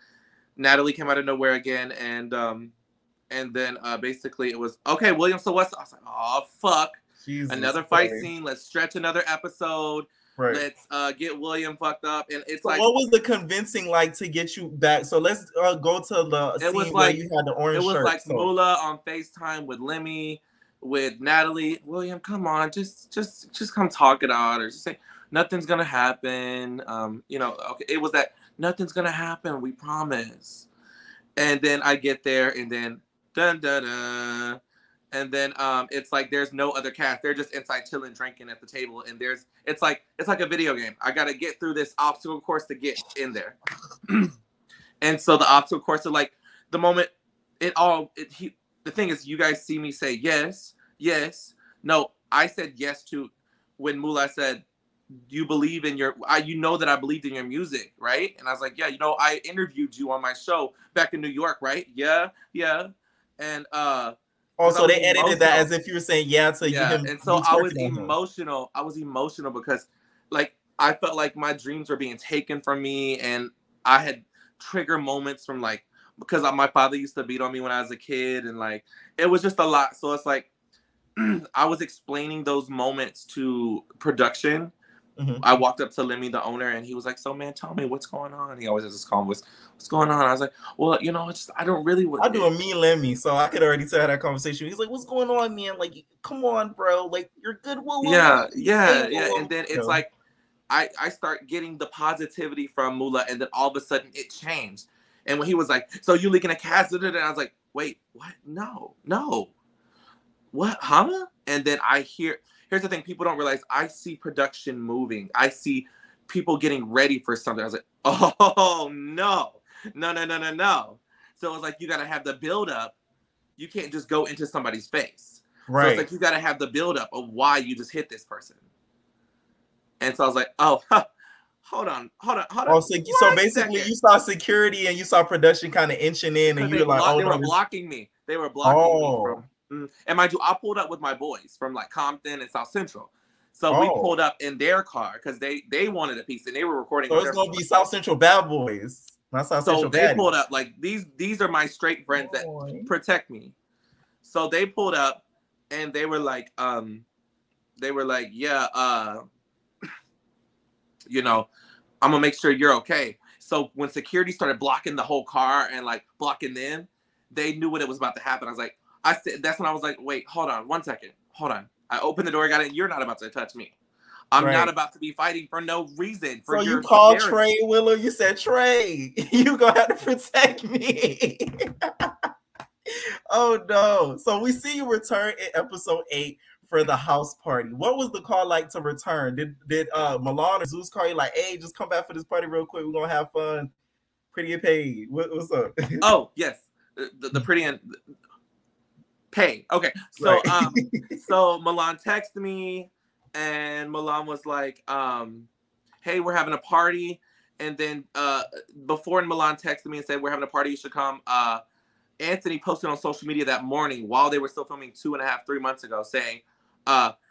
Natalie came out of nowhere again, and then basically it was, okay, William, so what's, I was like, oh fuck. Jesus, another fight scene. Let's stretch another episode. Right. Let's get William fucked up, and it's like, what was the convincing like to get you back? So let's go to the scene where you had the orange shirt. It was like Moolah on FaceTime with Lemmy, with Natalie. William, come on, just come talk it out, or just say nothing's gonna happen. You know, okay, it was that nothing's gonna happen. We promise. And then I get there, and then dun dun dun. And then it's like there's no other cast. They're just inside chilling, drinking at the table. And it's like a video game. I gotta get through this obstacle course to get in there. And so the obstacle course are like the moment the thing is, you guys see me say yes. No, I said yes to when Moolah said, you believe in you know that I believed in your music, right? And I was like, yeah, you know, I interviewed you on my show back in New York, right? Yeah. And also, they edited that as if you were saying yeah to him. And so I was emotional. I was emotional because, like, I felt like my dreams were being taken from me, and I had trigger moments from like because my father used to beat on me when I was a kid, and like it was just a lot. So it's like I was explaining those moments to production, I walked up to Lemmy, the owner, and he was like, "So, man, tell me what's going on." He always has this calm voice. What's going on? I was like, "Well, you know, it's just, I don't really." I do a me Lemmy, so I could already tell that conversation. He's like, "What's going on, man? Like, come on, bro. Like, you're good." Yeah. And then it's like, I start getting the positivity from Moolah, and then all of a sudden it changed. And when he was like, "So you leaking a cast?" And I was like, "Wait, what? No. What? Huh?" And then I hear. Here's the thing: people don't realize. I see production moving. I see people getting ready for something. I was like, "Oh no. So it was like, you gotta have the build up. You can't just go into somebody's face. Right. So it's like, you gotta have the build up of why you just hit this person. And so I was like, "Oh, hold on. Oh, so basically, you saw security and you saw production kind of inching in, and you were like, they were blocking me. They were blocking me from. And mind you, I pulled up with my boys from like Compton and South Central. So we pulled up in their car because they wanted a piece and they were recording. So it's gonna be South Central bad boys, not South Central bad. So they pulled up like these are my straight friends that protect me. So they pulled up and they were like, yeah, you know, I'm gonna make sure you're okay. So when security started blocking the whole car and like blocking them, they knew what it was about to happen. I said, that's when I was like, "Wait, hold on, 1 second. Hold on." I opened the door, got in. You're not about to touch me. I'm not about to be fighting for no reason. So you called Trey Willow. You said, "Trey, you gonna have to protect me." Oh no. So we see you return in episode 8 for the house party. What was the call like to return? Did Milan or Zeus call you like, "Hey, just come back for this party real quick. We're gonna have fun. Pretty get paid." What's up? Oh, yes. The pretty and pay. Okay. So so Milan texted me and Milan was like, "Hey, we're having a party." And then before Milan texted me and said, "We're having a party, you should come," Anthony posted on social media that morning while they were still filming 2.5-3 months ago saying,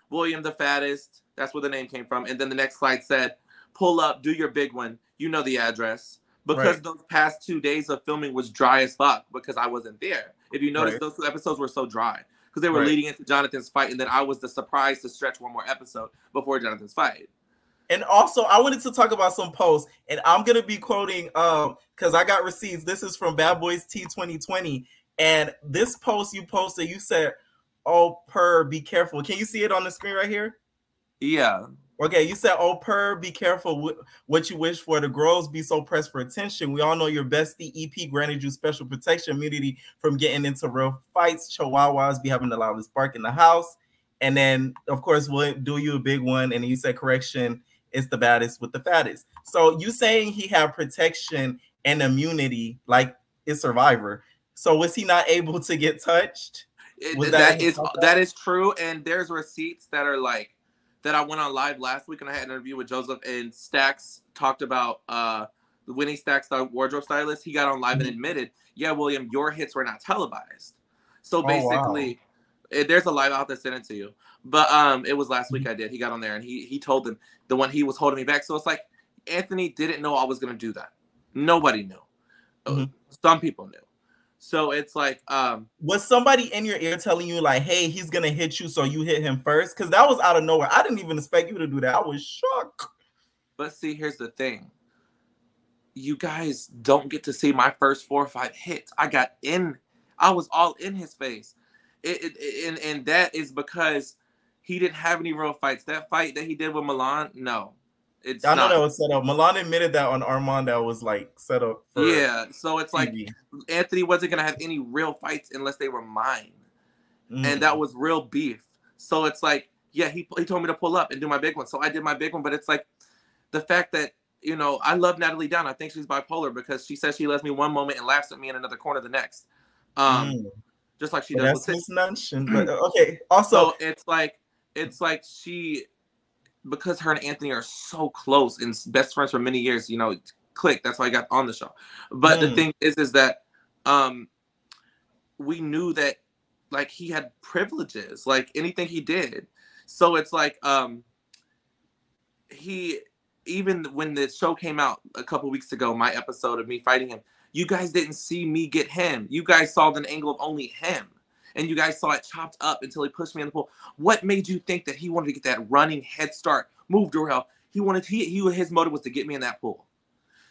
"William the fattest," that's where the name came from. And then the next slide said, "Pull up, do your big one. You know the address." Because those past 2 days of filming was dry as fuck because I wasn't there. If you notice, those 2 episodes were so dry because they were leading into Jonathan's fight. And then I was the surprise to stretch one more episode before Jonathan's fight. And also, I wanted to talk about some posts, and I'm going to be quoting, because I got receipts. This is from Bad Boys T 2020. And this post you posted, you said, "Oh, be careful." Can you see it on the screen right here? Yeah. Okay, you said, "Oh, be careful what you wish for. The girls be so pressed for attention. We all know your bestie EP granted you special protection immunity from getting into real fights. Chihuahuas be having the loudest bark in the house." And then, of course, we'll do you a big one. And you said, "Correction, it's the baddest with the fattest." So you saying he had protection and immunity like it's Survivor. So was he not able to get touched? That is true. And there's receipts that are like, that I went on live last week and I had an interview with Joseph, and Stacks talked about Winnie Stacks, the wardrobe stylist. He got on live and admitted, "Yeah, William, your hits were not televised." So basically, there's a live out there sent it to you. But it was last week I did. He got on there and he told them the one he was holding me back. So it's like Anthony didn't know I was gonna do that. Nobody knew. Some people knew. So it's like, was somebody in your ear telling you like, "Hey, he's gonna hit you, so you hit him first"? Because that was out of nowhere. I didn't even expect you to do that. I was shocked. But see, here's the thing. You guys don't get to see my first 4 or 5 hits. I was all in his face. And that is because he didn't have any real fights. That fight that he did with Milan, no. I know that was set up. Milan admitted that on Armand that was like set up for so it's TV. Like Anthony wasn't gonna have any real fights unless they were mine. And that was real beef. So it's like, yeah, he told me to pull up and do my big one. So I did my big one, but it's like the fact that, you know, I love Natalie Down. I think she's bipolar because she says she loves me one moment and laughs at me in another corner the next. Just like she does with Nuntion, but okay. Also, so it's like she, because her and Anthony are so close and best friends for many years, you know, click. That's why I got on the show. But the thing is that we knew that like he had privileges, like anything he did. So it's like he, even when the show came out a couple weeks ago, my episode of me fighting him, you guys didn't see me get him. You guys saw the angle of only him. And you guys saw it chopped up until he pushed me in the pool. What made you think that he wanted to get that running head start, move Durrell, his motive was to get me in that pool.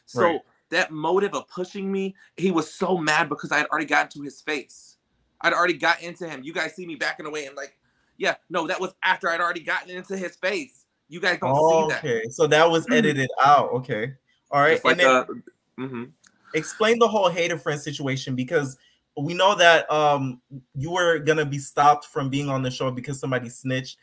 So Right. that motive of pushing me, he was so mad because I had already gotten to his face. I'd already got into him. You guys see me backing away and like, yeah, no, that was after I'd already gotten into his face. You guys don't see that. Okay, so that was edited out. Okay, all right. Just like And then explain the whole hater friend situation, because we know that you were gonna be stopped from being on the show because somebody snitched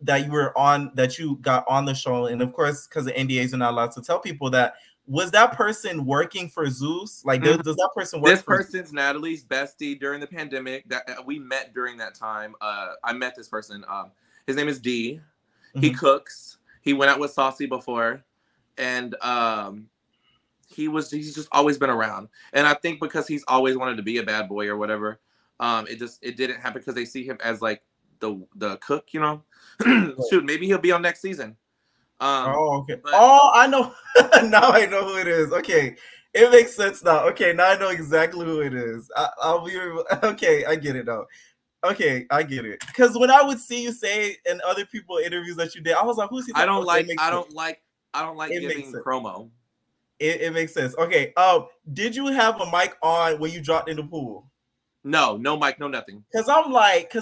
that you got on the show, and of course, because of NDAs, you're not allowed to tell people that. Was that person working for Zeus? Like, does that person work? This person's Natalie's bestie during the pandemic. That we met during that time. I met this person. His name is D. He cooks. He went out with Saucy before, and he's just always been around. And I think because he's always wanted to be a bad boy or whatever, it didn't happen because they see him as like the cook, you know. Shoot, maybe he'll be on next season. Okay. I know. Now I know who it is. Okay, it makes sense now. Okay, now I know exactly who it is. I'll be okay. I get it now. Okay, I get it. Because when I would see you say in other people interviews that you did, I was like, "Who's he?" I don't like giving promo. It makes sense. Okay. Did you have a mic on when you dropped in the pool? No mic, no nothing. Because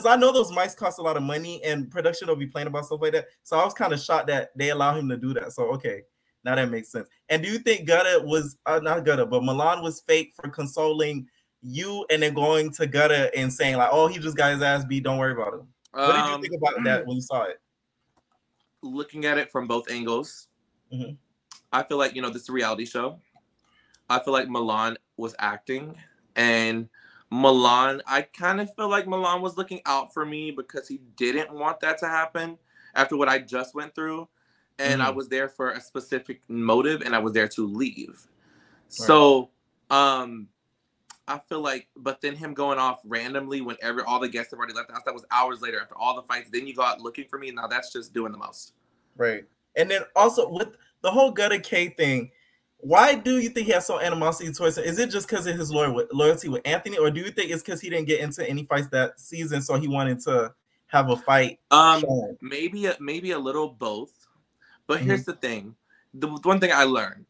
I know those mics cost a lot of money and production will be playing about stuff like that. So I was kind of shocked that they allow him to do that. So, okay, now that makes sense. And do you think Gutta was, not Gutta, but Milan was fake for consoling you and then going to Gutta and saying like, oh, he just got his ass beat, don't worry about him? What did you think about that when you saw it? Looking at it from both angles, I feel like, this is a reality show. I feel like Milan was acting, and I kind of feel like Milan was looking out for me because he didn't want that to happen after what I just went through. And I was there for a specific motive, and I was there to leave. Right. So I feel like, but then him going off randomly whenever all the guests have already left the house, that was hours later after all the fights. Then you go out looking for me. Now that's just doing the most. Right. And then also with the whole Gutta K thing, why do you think he has so animosity towards him? Is it just because of his loyalty with Anthony, or do you think it's because he didn't get into any fights that season, so he wanted to have a fight? Maybe a little both. But here's the thing: the one thing I learned,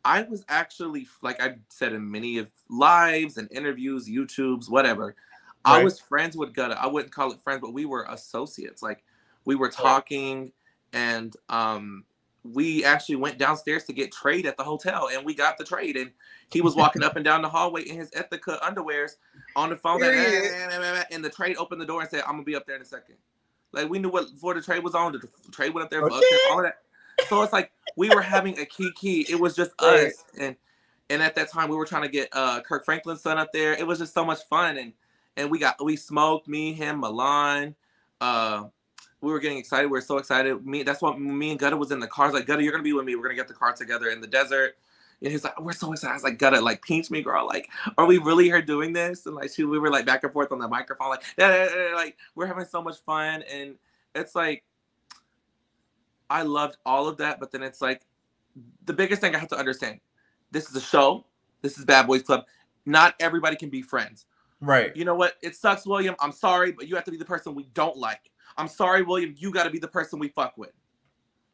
I was actually, like I said in many of lives and interviews, YouTubes, whatever. Right. I was friends with Gutta. I wouldn't call it friends, but we were associates. Like we were talking, and we actually went downstairs to get trade at the hotel, and we got the trade. And he was walking up and down the hallway in his Ethica underwears on the phone. And the trade opened the door and said, "I'm gonna be up there in a second." Like we knew what before the trade was on. The trade went up there, all of that. So it's like we were having a key. It was just us, and at that time we were trying to get Kirk Franklin's son up there. It was just so much fun, and we smoked, me, him, Milan. We were getting excited. We were so excited. That's why me and Gutta was in the car. I was like, Gutta, you're gonna be with me. We're gonna get the car together in the desert. And he's like, we're so excited. I was like, Gutta, like, pinch me, girl. Like, are we really here doing this? And like, we were like back and forth on the microphone, like, like we're having so much fun. And it's like, I loved all of that. But then it's like, the biggest thing I have to understand, this is a show. This is Bad Boys Club. Not everybody can be friends. Right. You know what? It sucks, William. I'm sorry, but you have to be the person we don't like. I'm sorry, William. You got to be the person we fuck with.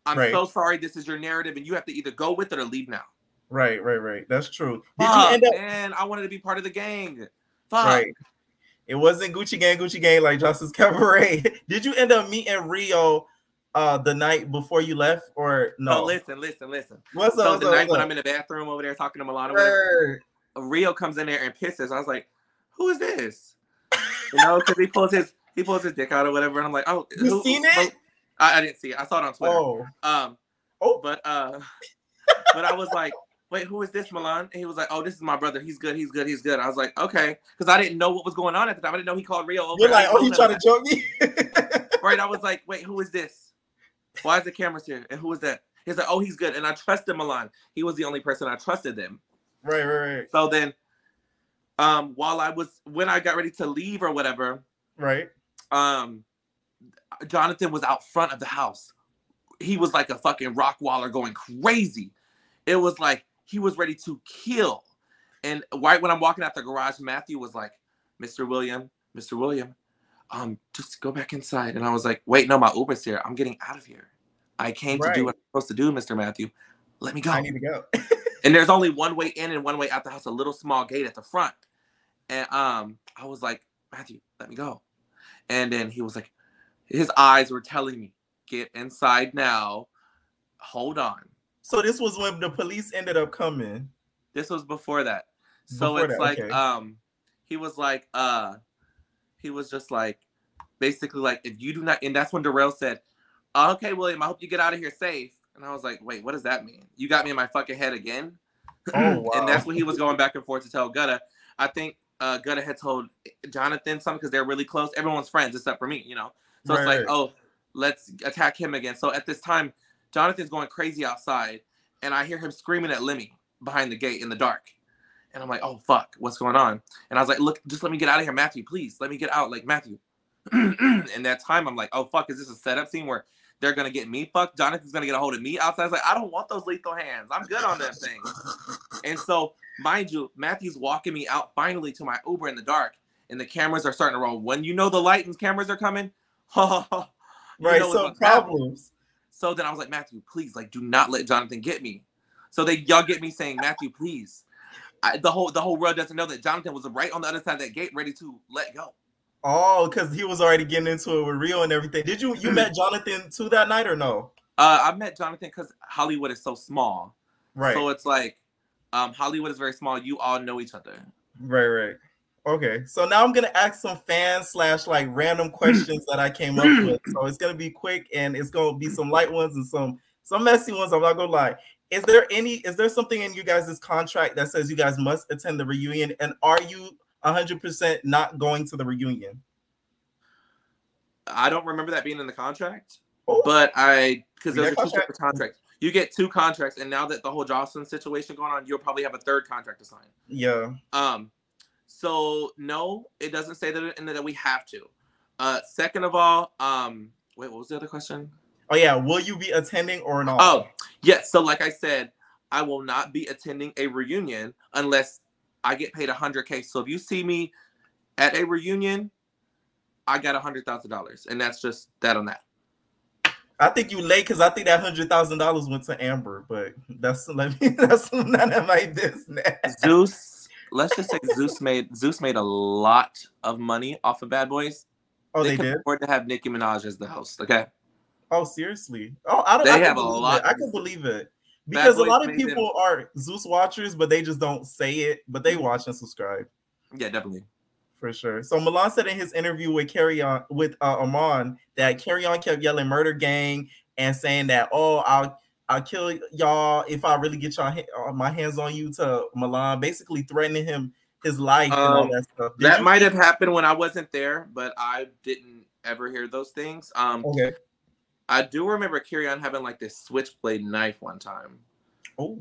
I'm so sorry. This is your narrative, and you have to either go with it or leave now. Right. That's true. Did you end up? Man, I wanted to be part of the gang. Fuck. Right. It wasn't Gucci gang like Justice Cabaret. Did you end up meeting Rio the night before you left, or no? Oh, listen. What's up? The night when I'm in the bathroom over there talking to Milano, Rio comes in there and pisses. I was like, "Who is this?" Because he pulls his dick out or whatever, and I'm like, "Oh, you seen it?" I didn't see it. I saw it on Twitter. But I was like, "Wait, who is this, Milan?" And he was like, "Oh, this is my brother. He's good. I was like, "Okay," because I didn't know what was going on at the time. I didn't know he called Rio over. You're like, "Oh, you trying to joke me?" Right. I was like, "Wait, who is this? Why is the cameras here? And who is that?" He's like, "Oh, he's good." And I trusted Milan. He was the only person I trusted them. Right. So then, when I got ready to leave or whatever, right. Jonathan was out front of the house. He was like a fucking rock waller going crazy. It was like he was ready to kill. And right when I'm walking out the garage, Matthew was like, Mr. William, just go back inside. And I was like, wait, no, my Uber's here. I'm getting out of here. I came to do what I'm supposed to do, Mr. Matthew. Let me go. I need to go. And there's only one way in and one way out the house, a little small gate at the front. And I was like, Matthew, let me go. And then he was like, his eyes were telling me, get inside now. Hold on. So this was when the police ended up coming. This was before that. So it's like, he was like, he was just like, basically like, if you do not, and that's when Darrell said, okay, William, I hope you get out of here safe. And I was like, wait, what does that mean? You got me in my fucking head again? Oh, wow. And that's when he was going back and forth to tell Gutta. I think Gutta had told Jonathan something because they're really close. Everyone's friends except for me, you know? So it's like, oh, let's attack him again. So at this time, Jonathan's going crazy outside, and I hear him screaming at Lemmy behind the gate in the dark. And I'm like, oh, fuck, what's going on? And I was like, look, just let me get out of here, Matthew, please. Let me get out, like, Matthew. And that time, I'm like, oh, fuck, is this a setup scene where they're going to get me fucked? Jonathan's going to get a hold of me outside. I was like, I don't want those lethal hands. I'm good on that thing. And so, mind you, Matthew's walking me out finally to my Uber in the dark, and the cameras are starting to roll. When you know the light and cameras are coming, right, so problems. So then I was like, Matthew, please, like, do not let Jonathan get me. So y'all get me saying, Matthew, please. The whole world doesn't know that Jonathan was right on the other side of that gate, ready to let go. Oh, because he was already getting into it with Rio and everything. Did you met Jonathan too that night or no? I met Jonathan because Hollywood is so small. Right. So it's like, Hollywood is very small. You all know each other. Right. Okay. So now I'm gonna ask some fans / like random questions that I came up with. So it's gonna be quick and it's gonna be some light ones and some messy ones. I'm not gonna lie. Is there something in you guys' contract that says you guys must attend the reunion? And are you 100% not going to the reunion? I don't remember that being in the contract, but because there's two separate contracts. You get 2 contracts, and now that the whole Jocelyn situation going on, you'll probably have a 3rd contract to sign. Yeah. So no, it doesn't say that we have to. Second of all, wait, what was the other question? Oh yeah, will you be attending or not? Oh yes. So like I said, I will not be attending a reunion unless I get paid $100K. So if you see me at a reunion, I got $100,000, and that's just that on that. I think you late because I think that $100,000 went to Amber, but that's none of my business. Zeus, let's just say Zeus made a lot of money off of Bad Boys. Oh, they did? Afford to have Nicki Minaj as the host. Okay. Oh, seriously? Oh, I can believe it. Because a lot of people are Zeus watchers, but they just don't say it, but they watch and subscribe. Yeah, definitely. For sure. So Milan said in his interview with Amon that Carry On kept yelling "murder gang" and saying that, oh, I'll kill y'all if I really get my hands on you, to Milan, basically threatening him his life and all that stuff. That might have happened when I wasn't there, but I didn't ever hear those things. Okay. I do remember Carry On having like this switchblade knife one time. Oh.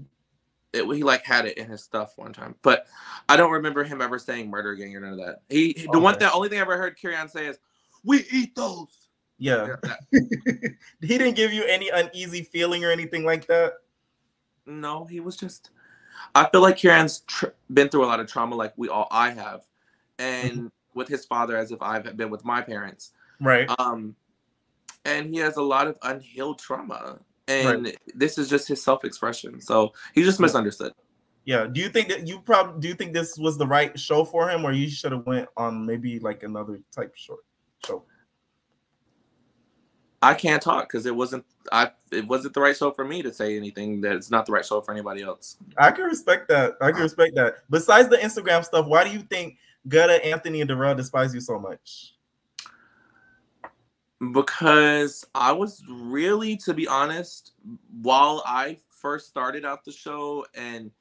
He like had it in his stuff one time, but I don't remember him ever saying "murder gang" or none of that. The only thing I ever heard Carry On say is, "We eat those." Yeah. He didn't give you any uneasy feeling or anything like that? No, he was just. I feel like Carry On's been through a lot of trauma, like I have, and with his father, as if I've been with my parents. Right. And he has a lot of unhealed trauma. And this is just his self-expression. So he just misunderstood. Yeah. Do you think that do you think this was the right show for him, or you should have went on maybe like another type show? I can't talk because it wasn't the right show for me to say anything that it's not the right show for anybody else. I can respect that. Besides the Instagram stuff, why do you think Gutta, Anthony, and Darrell despise you so much? Because I was really, to be honest, while I first started out the show and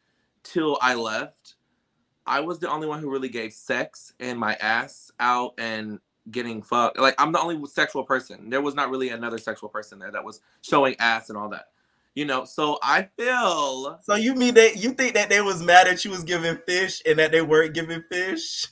till I left, I was the only one who really gave sex and my ass out and getting fucked. Like, I'm the only sexual person. There was not really another sexual person there that was showing ass and all that. You know, so I feel. So you think that they was mad that you was giving fish and that they weren't giving fish?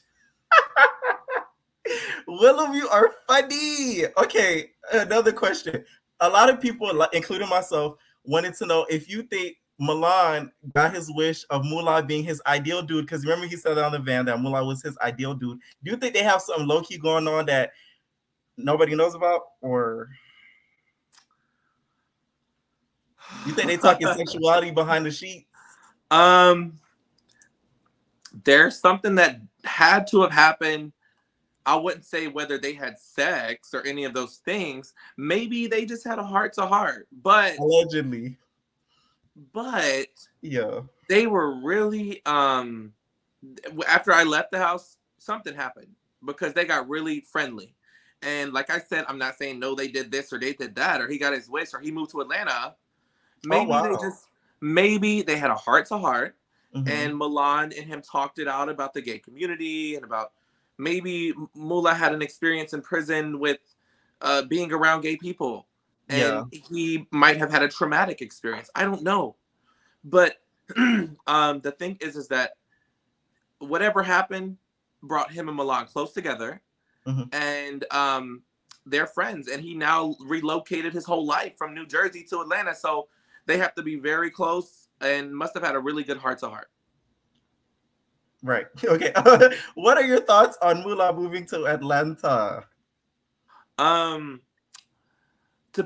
Will of you are funny. Okay, another question. A lot of people, including myself, wanted to know if you think Milan got his wish of Moolah being his ideal dude, because remember he said on the van that Moolah was his ideal dude. Do you think they have something low-key going on that nobody knows about? Or You think they talking sexuality behind the sheets? There's something that had to have happened. I wouldn't say whether they had sex or any of those things. Maybe they just had a heart-to-heart. But allegedly. But yeah, they were really after I left the house, something happened because they got really friendly. And like I said, I'm not saying no, they did this or they did that, or he got his wish, or he moved to Atlanta. Maybe maybe they had a heart-to-heart. And Milan and him talked it out about the gay community and about maybe Moolah had an experience in prison with being around gay people. And he might have had a traumatic experience. I don't know. But the thing is that whatever happened brought him and Milan close together. And they're friends. And he now relocated his whole life from New Jersey to Atlanta. So they have to be very close and must have had a really good heart-to-heart. Right. Okay. What are your thoughts on Moolah moving to Atlanta? To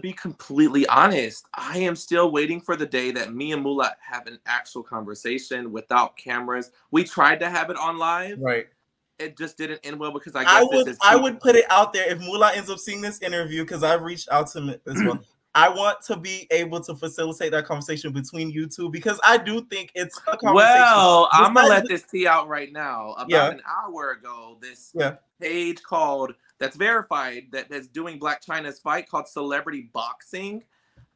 be completely honest, I am still waiting for the day that me and Moolah have an actual conversation without cameras. We tried to have it on live. Right. It just didn't end well because I would put it out there if Moolah ends up seeing this interview, because I've reached out to him as well. I want to be able to facilitate that conversation between you two, because I do think it's a conversation. Well, I'm going to let this tea out right now. About an hour ago, this page called, that's verified, that is doing Black China's fight, called Celebrity Boxing.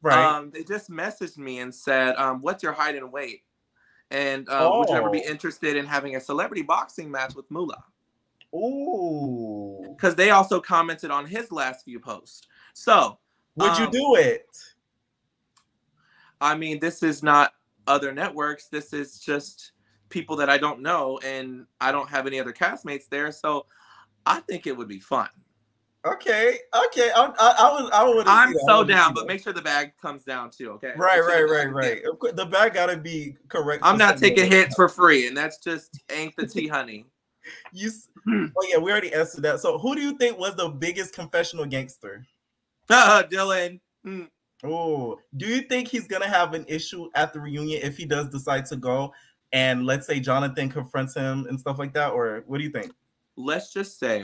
Right. They just messaged me and said, what's your height and weight? And would you ever be interested in having a celebrity boxing match with Moolah? Ooh. Because they also commented on his last few posts. So, would you do it? I mean, this is not other networks. This is just people that I don't know, and I don't have any other castmates there. So I think it would be fun. Okay. I would. I'm so down, but make sure the bag comes down too. Okay. Right. The bag gotta be correct. I'm not taking hits for free, and that's just ain't the tea, honey. Oh yeah, we already answered that. So who do you think was the biggest confessional gangster? Dylan. Oh, do you think he's gonna have an issue at the reunion if he does decide to go, and let's say Jonathan confronts him and stuff like that, or what do you think? Let's just say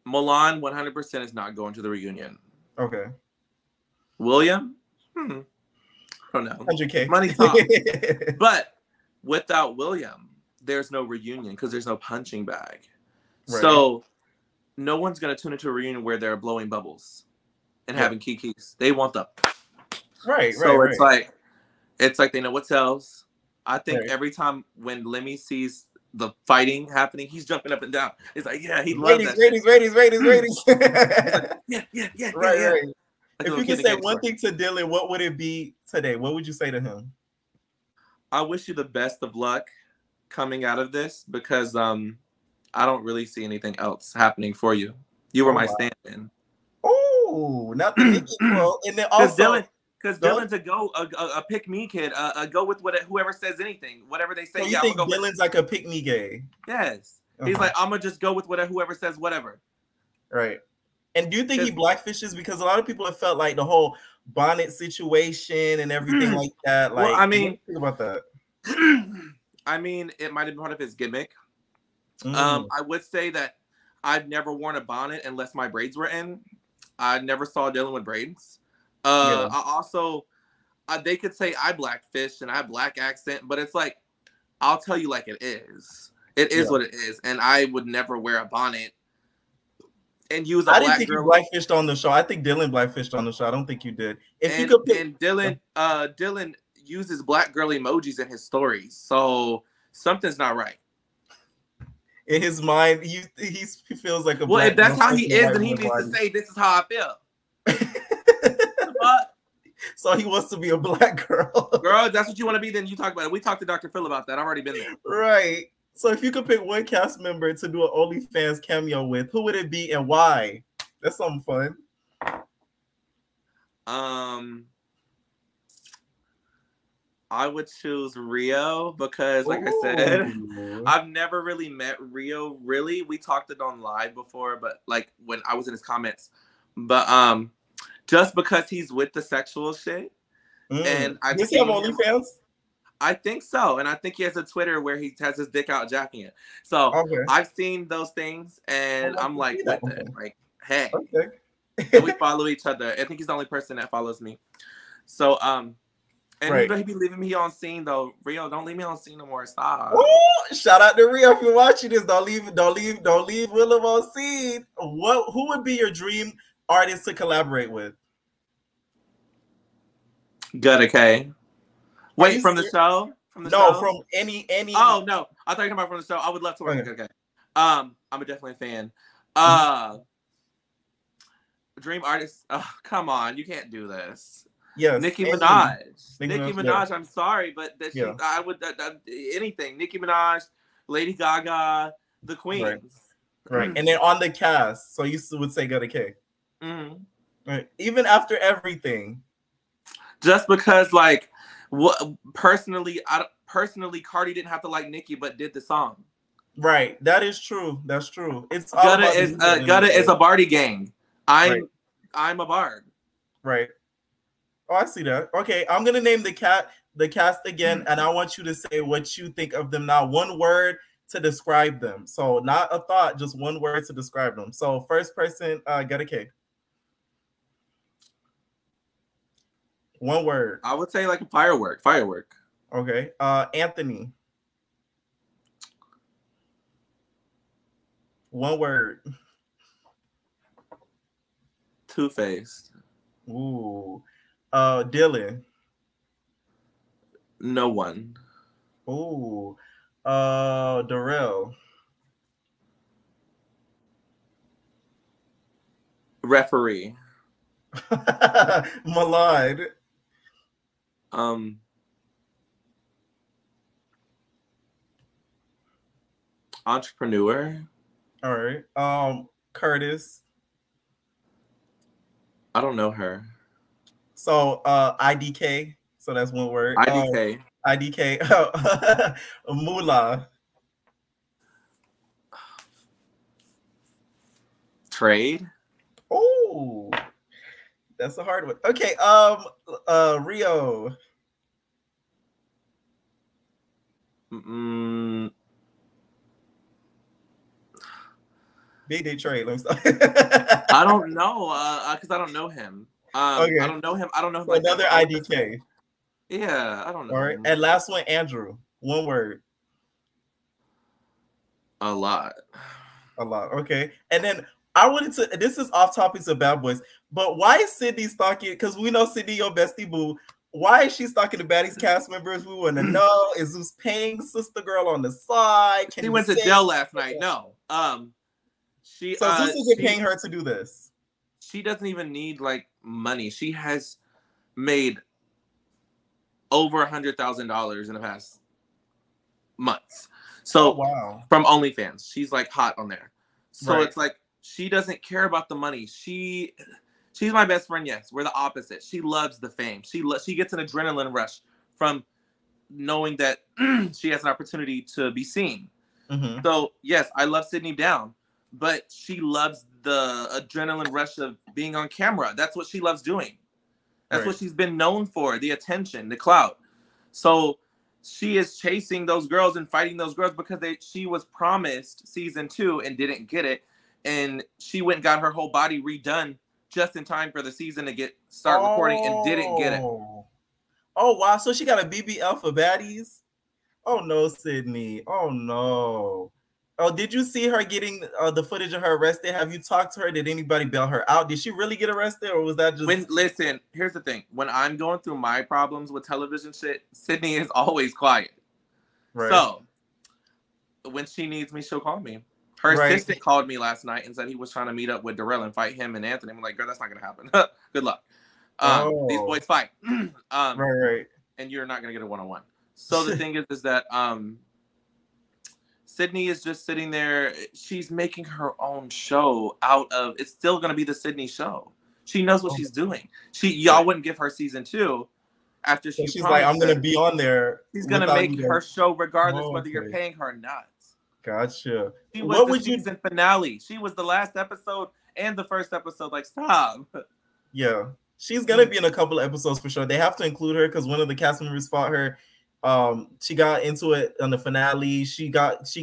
Milan 100% is not going to the reunion. Okay. William? I don't know. 100K. Money talks. But without William, there's no reunion because there's no punching bag. Right. So no one's going to tune into a reunion where they're blowing bubbles and having kikis. They want the it's like they know what sells. I think every time when Lemmy sees the fighting happening, he's jumping up and down. It's like, yeah, he loves that. Ratings. Yeah. Right. If you could say one thing to Dylan, what would it be today? What would you say to him? I wish you the best of luck coming out of this, because I don't really see anything else happening for you. You were my stand-in. Oh, not the Mickey quote. And then also, because Dylan's a pick me kid. Go with whoever says anything, whatever they say. So you think Dylan's like a pick me gay? Yes, he's like, I'm gonna just go with whoever says whatever. Right. And do you think he blackfishes? Because a lot of people have felt like the whole bonnet situation and everything like that. Like, well, I mean, think about that. I mean, it might have been part of his gimmick. I would say that I've never worn a bonnet unless my braids were in. I never saw Dylan with braids. I also, they could say I blackfish and I have black accent, but it's like, I'll tell you like it is. It is what it is. And I would never wear a bonnet and use a black girl. I didn't think you blackfished on the show. I think Dylan blackfished on the show. I don't think you did. And Dylan uses black girl emojis in his stories. So something's not right. In his mind, he feels like a well, if that's how he is, then he needs to say, this is how I feel. So he wants to be a black girl. Girl, if that's what you want to be, then you talk about it. We talked to Dr. Phil about that. I've already been there. Right. So if you could pick one cast member to do an OnlyFans cameo with, who would it be and why? That's something fun. I would choose Rio because, like I said, I've never really met Rio. Really, we talked it on live before, but like when I was in his comments. But just because he's with the sexual shit. And I've Does he have OnlyFans? I think so, and I think he has a Twitter where he has his dick out jacking it. So I've seen those things, and I'm like with it. Like, hey, and we follow each other. I think he's the only person that follows me. So and he be leaving me on scene though. Rio, don't leave me on scene no more. Stop. Ooh, shout out to Rio if you're watching this. Don't leave Willem on scene. Who would be your dream artist to collaborate with? Gutta K. Wait, from the show? From the show? From any. Oh no, I thought you were talking about from the show. I would love to work with Gutta K. I'm definitely a fan. Dream artist. Oh, come on, you can't do this. Yes, Nicki Minaj. Nicki Minaj. I'm sorry, but I would anything. Nicki Minaj, Lady Gaga, the Queens. Right. And then on the cast, so you would say Gutta K. Right. Even after everything. Just because, like, personally, Cardi didn't have to like Nicki, but did the song. Right. That is true. That's true. It's Gutta is a Bardi gang. I'm a Bard. Right. Oh, I see that. Okay, I'm gonna name the cast again, and I want you to say what you think of them now. One word to describe them. So not a thought, just one word to describe them. So first person, Gutta K. One word. I would say like a firework. Firework. Okay. Anthony. One word. Two-faced. Ooh. Dylan. No one. Ooh. Darrell. Referee. Milan. Entrepreneur. All right. Curtis. I don't know her. So IDK. So that's one word. IDK. IDK. Moolah. Trade. Oh, that's a hard one. Okay. Rio. Big day trade. Let me stop. I don't know, because I don't know him. Okay. I don't know him. I don't know him. So like another IDK. Yeah, I don't know. All right. And last one, Andrew. One word. A lot. A lot. Okay. And then I wanted to. This is off topics of Bad Boys, but why is Sydney stalking? Because we know Sydney, your bestie boo. Why is she stalking the Baddies cast members? We want to know. Is Zeus paying sister girl on the side? She went to jail last night. No. So Zeus isn't paying her to do this. She doesn't even need like money. She has made over $100,000 in the past months. So from OnlyFans, she's like hot on there. So it's like she doesn't care about the money. She's my best friend. Yes, we're the opposite. She loves the fame. She gets an adrenaline rush from knowing that she has an opportunity to be seen. So yes, I love Sydney down, but she loves the adrenaline rush of being on camera. That's what she loves doing. That's what she's been known for, the attention, the clout. So she is chasing those girls and fighting those girls because she was promised season 2 and didn't get it. And she went and got her whole body redone just in time for the season to start recording and didn't get it. Oh, wow. So she got a BBL for baddies? Oh, no, Sydney. Oh, no. Oh, did you see her getting the footage of her arrested? Have you talked to her? Did anybody bail her out? Did she really get arrested, or was that just... Listen, here's the thing. When I'm going through my problems with television shit, Sydney is always quiet. So when she needs me, she'll call me. Her assistant called me last night and said he was trying to meet up with Darrell and fight him and Anthony. I'm like, girl, that's not going to happen. Good luck. These boys fight. And you're not going to get a one-on-one. So the thing is that... Sydney is just sitting there. She's making her own show out of. It's still going to be the Sydney show. She knows what she's doing. Y'all wouldn't give her season 2 after she's like, I'm going to be on there. She's going to make her show regardless whether you're paying her or not. Gotcha. She was the season finale. She was the last episode and the first episode. Like, stop. Yeah. She's gonna be in a couple of episodes for sure. They have to include her because one of the cast members fought her. She got into it on the finale. She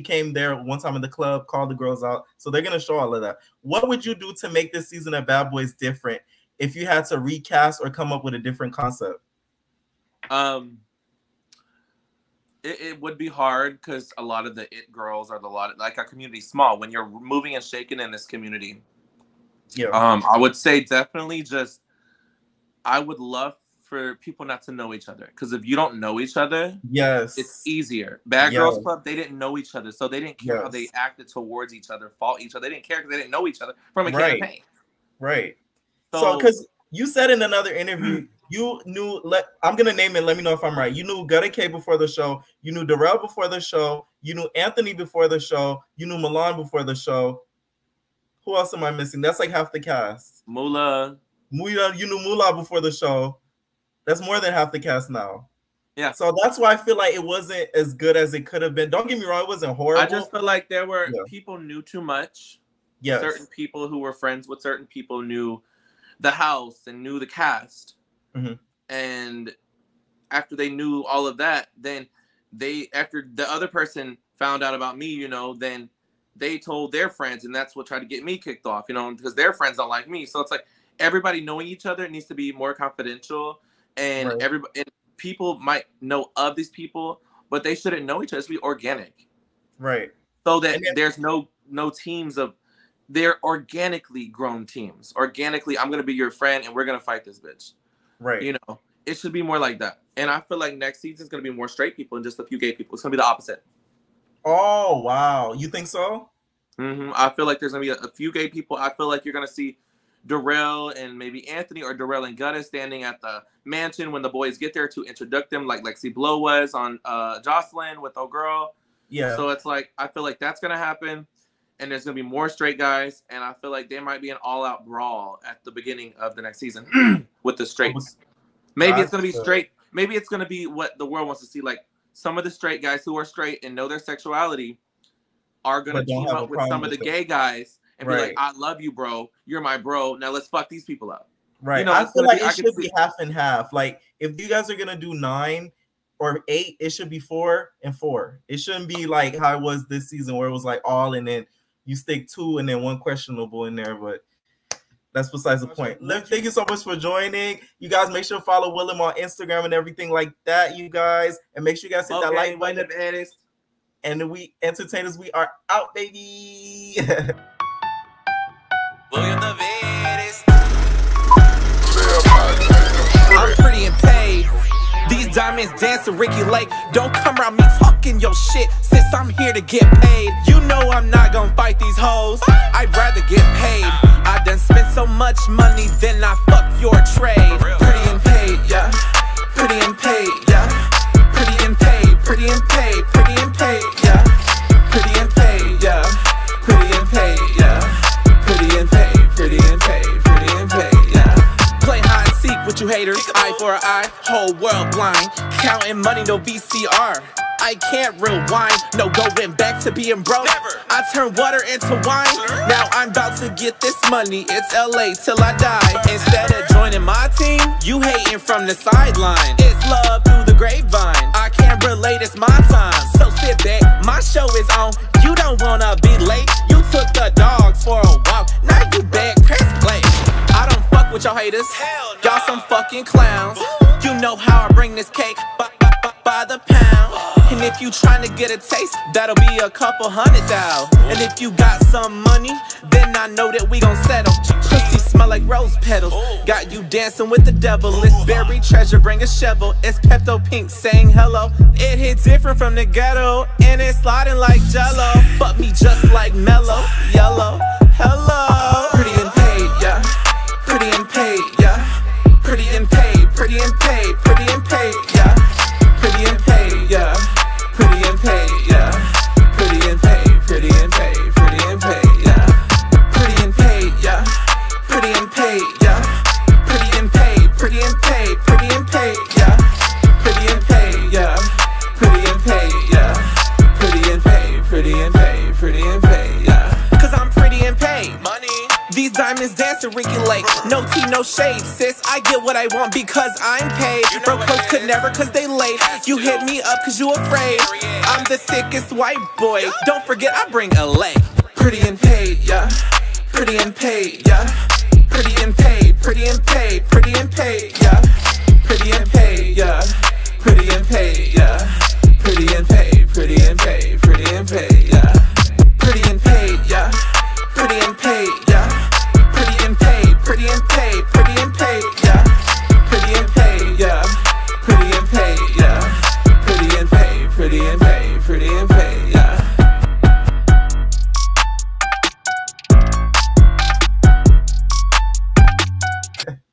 came there one time in the club, called the girls out. So they're gonna show all of that. What would you do to make this season of Bad Boys different if you had to recast or come up with a different concept? It would be hard because a lot of the it girls are like our community's small. When you're moving and shaking in this community, yeah. I would say definitely just. I would love for people not to know each other because if you don't know each other, yes, it's easier. Bad Girls Club, they didn't know each other, so they didn't care how they acted towards each other, fought each other. They didn't care because they didn't know each other from a campaign. Right. So, because you said in another interview, you knew. I'm gonna name it. Let me know if I'm right. You knew Gutta K before the show. You knew Darrell before the show. You knew Anthony before the show. You knew Milan before the show. Who else am I missing? That's like half the cast. Moolah. You knew Moolah before the show. That's more than half the cast now. Yeah. So that's why I feel like it wasn't as good as it could have been. Don't get me wrong, it wasn't horrible. I just feel like there were people knew too much. Yes. Certain people who were friends with certain people knew the house and knew the cast. Mm-hmm. And after they knew all of that, then after the other person found out about me, then they told their friends, and that's what tried to get me kicked off, because their friends don't like me. So it's like, everybody knowing each other needs to be more confidential, and and people might know of these people, but they shouldn't know each other. It should be organic, right? So that there's no teams they're organically grown teams. Organically, I'm gonna be your friend, and we're gonna fight this bitch, right? It should be more like that. And I feel like next season is gonna be more straight people and just a few gay people. It's gonna be the opposite. Oh wow, you think so? Mm-hmm. I feel like there's gonna be a few gay people. I feel like you're gonna see Darrell and maybe Anthony, or Darrell and Gutta standing at the mansion when the boys get there to introduce them, like Lexi Blow was on Jocelyn with old girl. Yeah. So it's like, I feel like that's gonna happen, and there's gonna be more straight guys, and I feel like there might be an all-out brawl at the beginning of the next season with the straights. Maybe it's gonna be straight. Maybe it's gonna be what the world wants to see. Like, some of the straight guys who are straight and know their sexuality are gonna team up with some of the gay guys. And be like, I love you, bro. You're my bro. Now let's fuck these people up. Right. I feel like it should be half and half. Like, if you guys are going to do 9 or 8, it should be 4 and 4. It shouldn't be like how it was this season where it was like all and then you stick 2 and then 1 questionable in there. But that's besides the point. Thank you so much for joining. You guys make sure to follow Willem on Instagram and everything like that, you guys. And make sure you guys hit that like button. And we entertainers, we are out, baby. William the Baddest. I'm pretty and paid. These diamonds dancing Ricky Lake. Don't come around me talking your shit, since I'm here to get paid. You know I'm not gonna fight these hoes. I'd rather get paid. I done spent so much money, then I fuck your trade. Pretty and paid, yeah. Pretty and paid, yeah. Pretty and paid, pretty and paid, pretty and paid, yeah. Pretty and paid, yeah. Pretty and paid, yeah. Pretty and paid, pretty and paid, pretty and paid, yeah. Play hide and seek with you haters, eye for an eye, whole world blind. Counting money, no VCR. I can't rewind, no going back to being broke. Never. I turn water into wine. Now I'm about to get this money. It's LA till I die. Instead of joining my team, you hating from the sideline. It's love through the grapevine. I can't relate, it's my time. So sit back, my show is on. You don't wanna be late. You took the dogs for a walk. Now you back, press play. I don't fuck with y'all haters. Y'all some fucking clowns. You know how I bring this cake by the pound. And if you trying to get a taste, that'll be a couple $100,000. And if you got some money, then I know that we gon' settle. Pussy smell like rose petals. Got you dancing with the devil. It's buried treasure, bring a shovel. It's Pepto Pink saying hello. It hit different from the ghetto, and it's sliding like Jello. But me just like mellow, yellow, hello. Pretty and paid, yeah. Pretty and paid, yeah. Pretty and paid, pretty and paid, pretty and paid, yeah. Pretty and paid, yeah. Pretty and paid, yeah. Pretty and paid, pretty and paid, pretty and paid, yeah. Pretty and paid, yeah. Pretty and paid, yeah. Pretty and paid, pretty and paid, pretty and paid, yeah. Pretty and paid, yeah. Pretty and paid, yeah. Pretty and paid, pretty and paid, pretty and paid, yeah. Cause I'm pretty and paid. Money. These diamonds dancing Ricky Lake. No tea, no shade, sis. I get what I want because I'm paid. Broke clothes could never cause they late. You hit me up cause you afraid. I'm the thickest white boy. Don't forget I bring LA. Pretty and paid, yeah. Pretty and paid, yeah. Pretty and paid, pretty and paid, pretty and paid, yeah. Pretty and paid, yeah. Pretty and paid, yeah. Pretty and paid, pretty and paid, pretty and paid, yeah. Pretty and paid, yeah. Pretty and paid, yeah. Pretty and paid, pretty and paid, pretty and paid, yeah. Pretty and paid, yeah. Pretty and paid, yeah. Pretty and paid, pretty and paid, pretty and paid, yeah.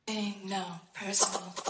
Ain't no personal.